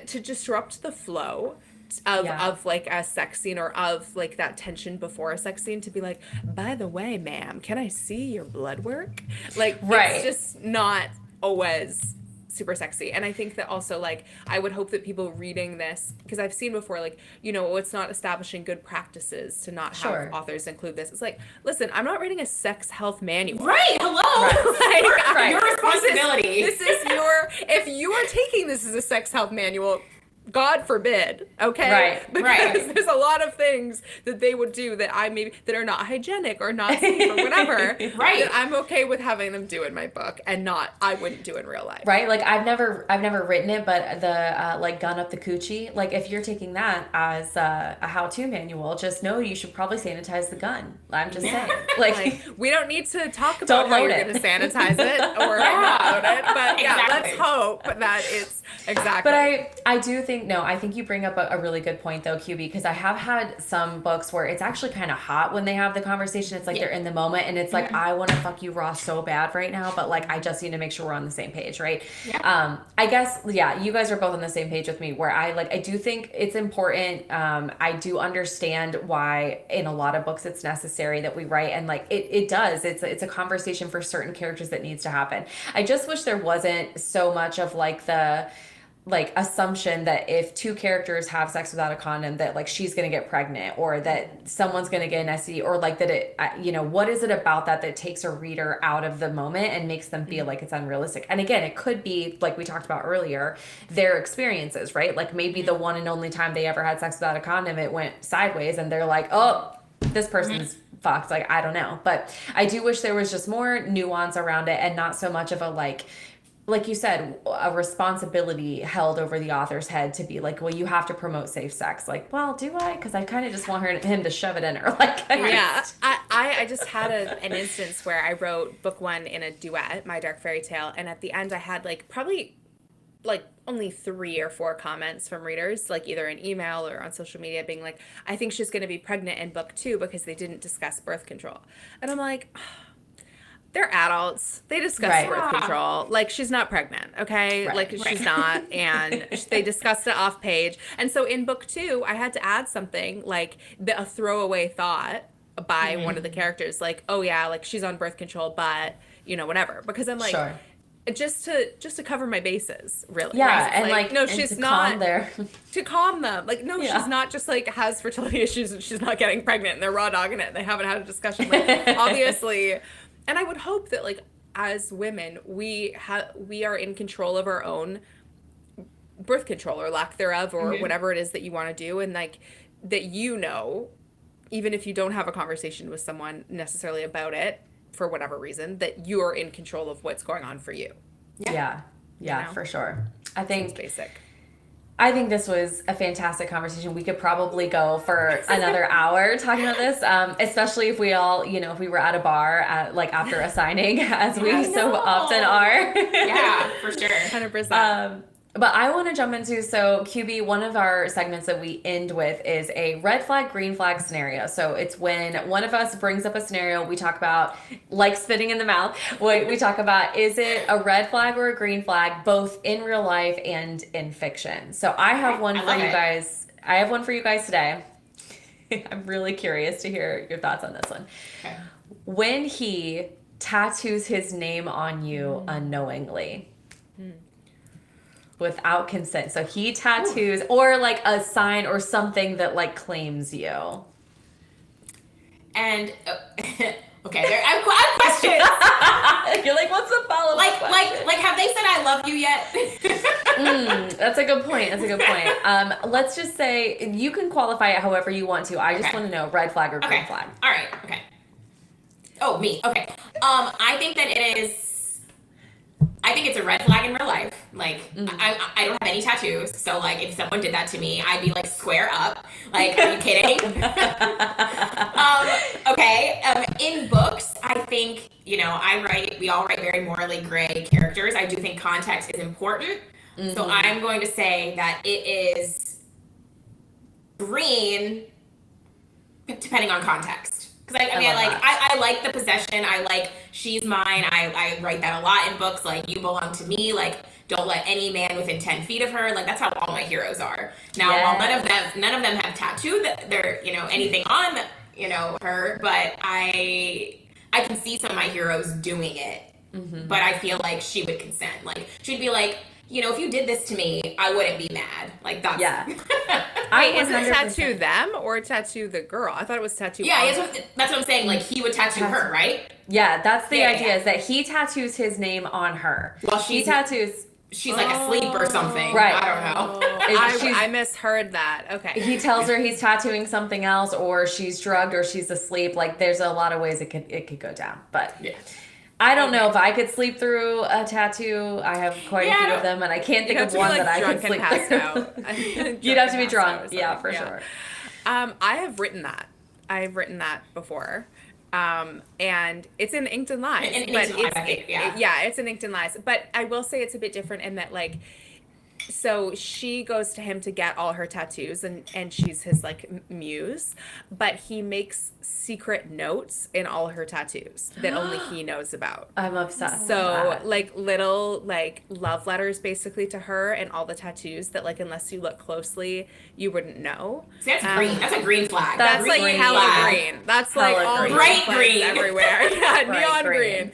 disrupt the flow, of like a sex scene, or of like that tension before a sex scene, to be like, by the way, ma'am, can I see your blood work? Like, it's just not always super sexy. And I think that also, like, I would hope that people reading this, because I've seen before, like, you know, it's not establishing good practices to not have authors include this. It's like, listen, I'm not reading a sex health manual. Right. Hello. Like, your responsibility. This is your, if you are taking this as a sex health manual, God forbid, okay? Because there's a lot of things that they would do that that are not hygienic or not safe or whatever. That I'm okay with having them do in my book, and I wouldn't do in real life. Right? Like, I've never written it, but the like gun up the coochie, like, if you're taking that as a how-to manual, just know you should probably sanitize the gun. I'm just saying. Like, we don't need to talk about how you're going to sanitize it or not load it, but let's hope that it's exactly. But I do think, I think you bring up a really good point though, QB, because I have had some books where it's actually kind of hot when they have the conversation. It's like they're in the moment, and it's like, I want to fuck you raw so bad right now, but like, I just need to make sure we're on the same page, right? I guess, you guys are both on the same page with me, where I do think it's important. I do understand why in a lot of books it's necessary that we write, and like it does. It's a conversation for certain characters that needs to happen. I just wish there wasn't so much of like the assumption that if two characters have sex without a condom, that like she's gonna get pregnant, or that someone's gonna get an STD, or like that it, what is it about that takes a reader out of the moment and makes them feel like it's unrealistic? And again, it could be, like we talked about earlier, their experiences, right? Like maybe the one and only time they ever had sex without a condom, it went sideways, and they're like, oh, this person's fucked. Like, I don't know. But I do wish there was just more nuance around it, and not so much of a like you said, a responsibility held over the author's head to be like, well, you have to promote safe sex. Like, well, do I? Because I kind of just want him to shove it in her. Like, I just had an instance where I wrote book 1 in a duet, My Dark Fairy Tale, and at the end I had probably only 3 or 4 comments from readers, like either in email or on social media, being like, I think she's going to be pregnant in book 2 because they didn't discuss birth control. And I'm like, they're adults. They discuss birth control. Like, she's not pregnant, okay? She's not. And they discussed it off page. And so in book 2, I had to add something like a throwaway thought by one of the characters, like, oh yeah, like she's on birth control, but whatever. Because I'm like, just to cover my bases, really. Yeah, right? And no, she's not there to calm them. Like, no, she's not just has fertility issues and she's not getting pregnant and they're raw dogging it and they haven't had a discussion. Like, obviously. And I would hope that, as women, we are in control of our own birth control or lack thereof, or whatever it is that you want to do, and that even if you don't have a conversation with someone necessarily about it for whatever reason, that you are in control of what's going on for you. Yeah, for sure. I think it's basic. I think this was a fantastic conversation. We could probably go for another hour talking about this, especially if we all, if we were at a bar after a signing, as we so often are. Yeah, for sure. 100%. But I want to jump into, so QB, one of our segments that we end with is a red flag, green flag scenario. So it's when one of us brings up a scenario, we talk about, like spitting in the mouth, we talk about, is it a red flag or a green flag, both in real life and in fiction? So I have one for you guys. I have one for you guys today. I'm really curious to hear your thoughts on this one. Okay. When he tattoos his name on you unknowingly. Without consent. So he tattoos, or a sign or something that claims you. And okay, I have questions. You're like, what's the follow-up question? Like, have they said I love you yet? That's a good point. Let's just say you can qualify it however you want to. I just want to know red flag or green flag. All right. Okay. Oh, me. Okay. I think that it is. I think it's a red flag in real life. I don't have any tattoos, so if someone did that to me, I'd be square up. Are you kidding? Okay. In books, I think we all write very morally gray characters. I do think context is important, so I'm going to say that it is green, depending on context. Because I like the possession. I like she's mine. I write that a lot in books. You belong to me. don't let any man within 10 feet of her. Like, that's how all my heroes are. Now, Yes. while none of them have tattooed their, anything on, her, but I can see some of my heroes doing it, but I feel like she would consent. Like, she'd be like, if you did this to me, I wouldn't be mad. Like, that's... Yeah. Wait, is it tattoo them or tattoo the girl? I thought it was tattoo. Yeah, that's what I'm saying. Like, he would tattoo her, right? Yeah, that's the idea, is that he tattoos his name on her. Well, he tattoos... She's like asleep or something. Right. I don't know. I misheard that. Okay. He tells her he's tattooing something else, or she's drugged, or she's asleep. Like, there's a lot of ways it could go down. But yeah. I don't know if I could sleep through a tattoo. I have quite a few of them, and I can't think of one that I could sleep through. You'd have to be drunk. Yeah, for sure. I have written that. I've written that before. And it's in Inked and Lies. It's in Inked and Lies. But I will say it's a bit different in that, like, so she goes to him to get all her tattoos, and she's his, like, muse, but he makes secret notes in all her tattoos that only he knows about. I'm obsessed. So, like, little, like, love letters basically to her and all the tattoos that, like, unless you look closely, you wouldn't know. See, that's green. That's a green flag. That's like hella green. That's like all bright green everywhere. Yeah, neon green.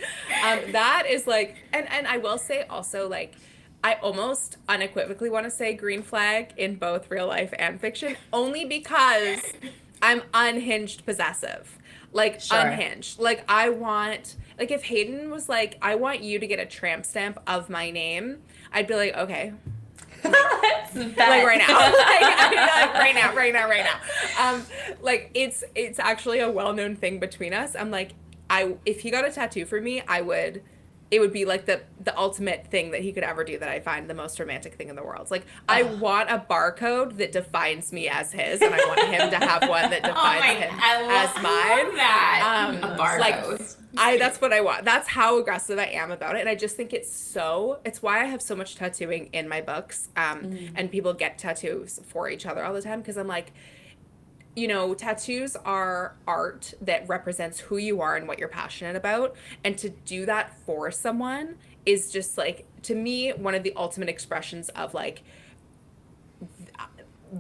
That is like, and I will say also, like, I almost unequivocally want to say green flag in both real life and fiction, only because I'm unhinged possessive. Like, unhinged. Like, I want, like, if Hayden was like, I want you to get a tramp stamp of my name, I'd be like, okay. Like, right now. Right now. Like, it's actually a well-known thing between us. I'm like, if he got a tattoo for me, it would be like the ultimate thing that he could ever do that I find the most romantic thing in the world. It's like, I want a barcode that defines me as his, and I want him to have one that defines him as mine. I love that. A barcode. Like, that's what I want. That's how aggressive I am about it. And I just think it's why I have so much tattooing in my books. And people get tattoos for each other all the time, because I'm like, tattoos are art that represents who you are and what you're passionate about. And to do that for someone is just, like, to me, one of the ultimate expressions of, like,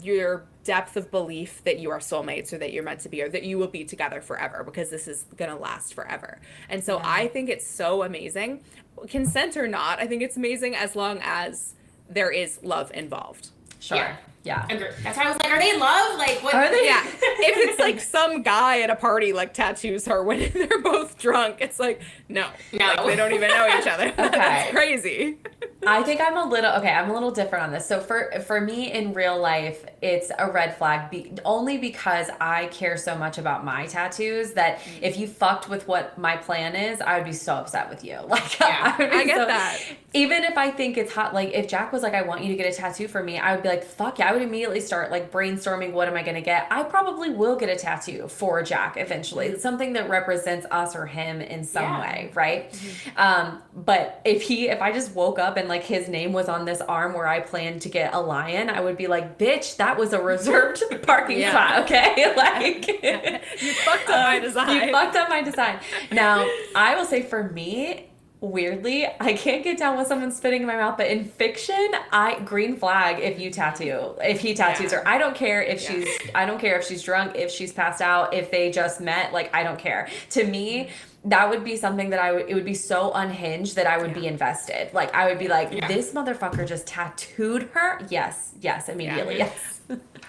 your depth of belief that you are soulmates, or that you're meant to be, or that you will be together forever, because this is going to last forever. And so I think it's so amazing. Consent or not, I think it's amazing as long as there is love involved. Sure. Yeah. That's why I was like, are they in love? Like, what? Are they? Yeah. If it's like some guy at a party, like, tattoos her when they're both drunk, it's like, no. Like, they don't even know each other. That's crazy. I think I'm a little different on this. So for me in real life, it's a red flag only because I care so much about my tattoos that if you fucked with what my plan is, I would be so upset with you. Like, I get that. Even if I think it's hot, like, if Jack was like, I want you to get a tattoo for me, I would be like, fuck yeah. I would immediately start, like, brainstorming, what am I going to get? I probably will get a tattoo for Jack eventually. It's something that represents us or him in some way, right? Mm-hmm. But if I just woke up and, like, his name was on this arm where I planned to get a lion, I would be like, bitch, that was a reserved parking spot, okay? Like, you fucked up my design. You fucked up my design. Now, I will say for me, weirdly, I can't get down with someone spitting in my mouth, but in fiction, green flag if he tattoos her. I don't care if she's drunk, if she's passed out, if they just met, like, I don't care. To me, that would be something that it would be so unhinged that I would be invested. Like, I would be like, this motherfucker just tattooed her? Yes, immediately, yes.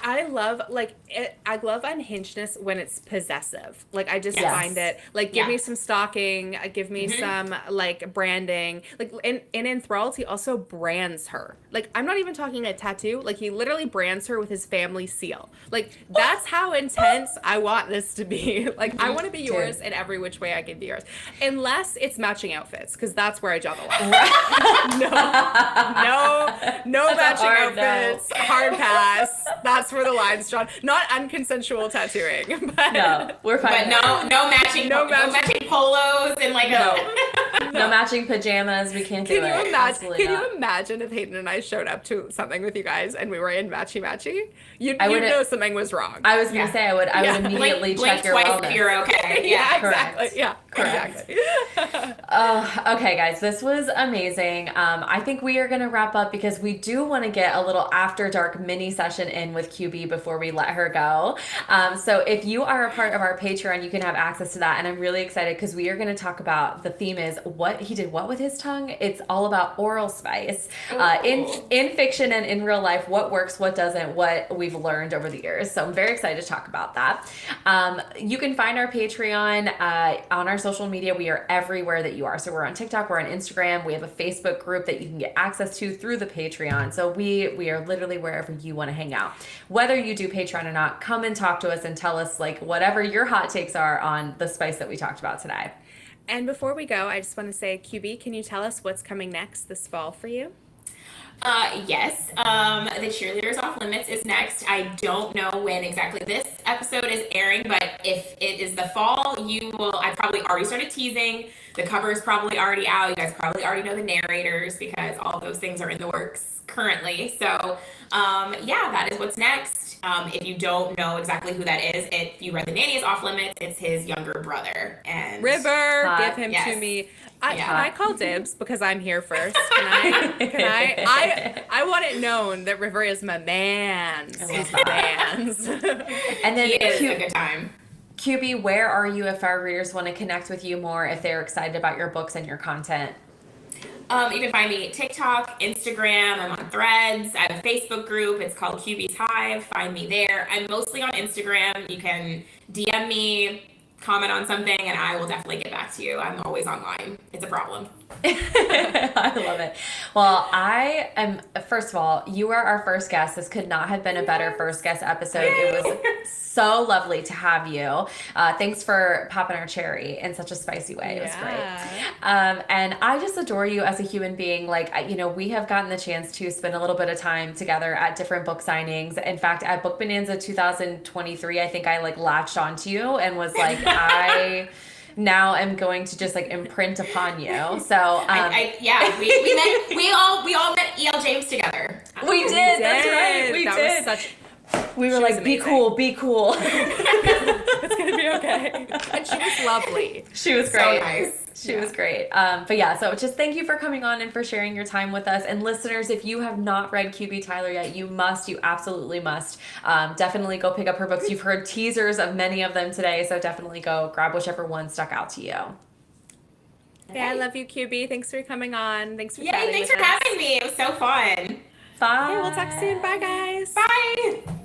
I love unhingedness when it's possessive. Like, I just find it, like, give me some stalking, give me some, like, branding. Like, in Enthralled, he also brands her. Like, I'm not even talking a tattoo. Like, he literally brands her with his family seal. Like, that's how intense I want this to be. Like, I want to be yours in every which way I can be yours. Unless it's matching outfits, because that's where I draw the line. No matching outfits. No. Hard pass. That's where the line's drawn. Not unconsensual tattooing, but no, we're fine. But no matching polos and, like, no matching pajamas. We can't do it. Can you imagine if Hayden and I showed up to something with you guys and we were in matchy? You'd know something was wrong. I was gonna say I would immediately check your wellness. If you're okay. Yeah, exactly. Yeah. Correct. Okay, guys, this was amazing. I think we are going to wrap up because we do want to get a little after dark mini session in with QB before we let her go. So if you are a part of our Patreon, you can have access to that. And I'm really excited because we are going to talk about, the theme is what he did what with his tongue. It's all about oral spice in fiction and in real life, what works, what doesn't, what we've learned over the years. So I'm very excited to talk about that. You can find our Patreon on our social media. We are everywhere that you are. So we're on TikTok, we're on Instagram. We have a Facebook group that you can get access to through the Patreon. So we are literally wherever you want to hang out. Whether you do Patreon or not, come and talk to us and tell us like whatever your hot takes are on the spice that we talked about today. And before we go, I just want to say, QB, can you tell us what's coming next this fall for you? Yes. The Cheerleaders Off Limits is next. I don't know when exactly this episode is airing, but if it is the fall, I probably already started teasing. The cover is probably already out. You guys probably already know the narrators because all of those things are in the works currently. So, that is what's next. If you don't know exactly who that is, if you read The Nanny is Off Limits, it's his younger brother. And River, give him to me. Can I call dibs because I'm here first? I want it known that River is my man's. He's my man's. And then he is a good time. QB, where are you if our readers want to connect with you more, if they're excited about your books and your content? You can find me TikTok, Instagram. I'm on Threads. I have a Facebook group. It's called QB's Hive. Find me there. I'm mostly on Instagram. You can DM me, comment on something, and I will definitely get back to you. I'm always online. It's a problem. I love it. Well, I am, first of all, you are our first guest. This could not have been a better first guest episode. It was so lovely to have you. Thanks for popping our cherry in such a spicy way. It was great. And I just adore you as a human being. Like, we have gotten the chance to spend a little bit of time together at different book signings. In fact, at Book Bonanza 2023, I think I latched onto you and was like, I now am going to just imprint upon you. So we all met E.L. James together. We did. That's right. We were like, be cool. It's gonna be okay. And she was lovely. She was great. So nice. She was great. So just thank you for coming on and for sharing your time with us. And listeners, if you have not read QB Tyler yet, you absolutely must. Definitely go pick up her books. You've heard teasers of many of them today, so definitely go grab whichever one stuck out to you. Yeah, I love you, QB. Thanks for coming on. Thanks for having me. It was so fun. Bye. Okay, we'll talk soon. Bye, guys. Bye.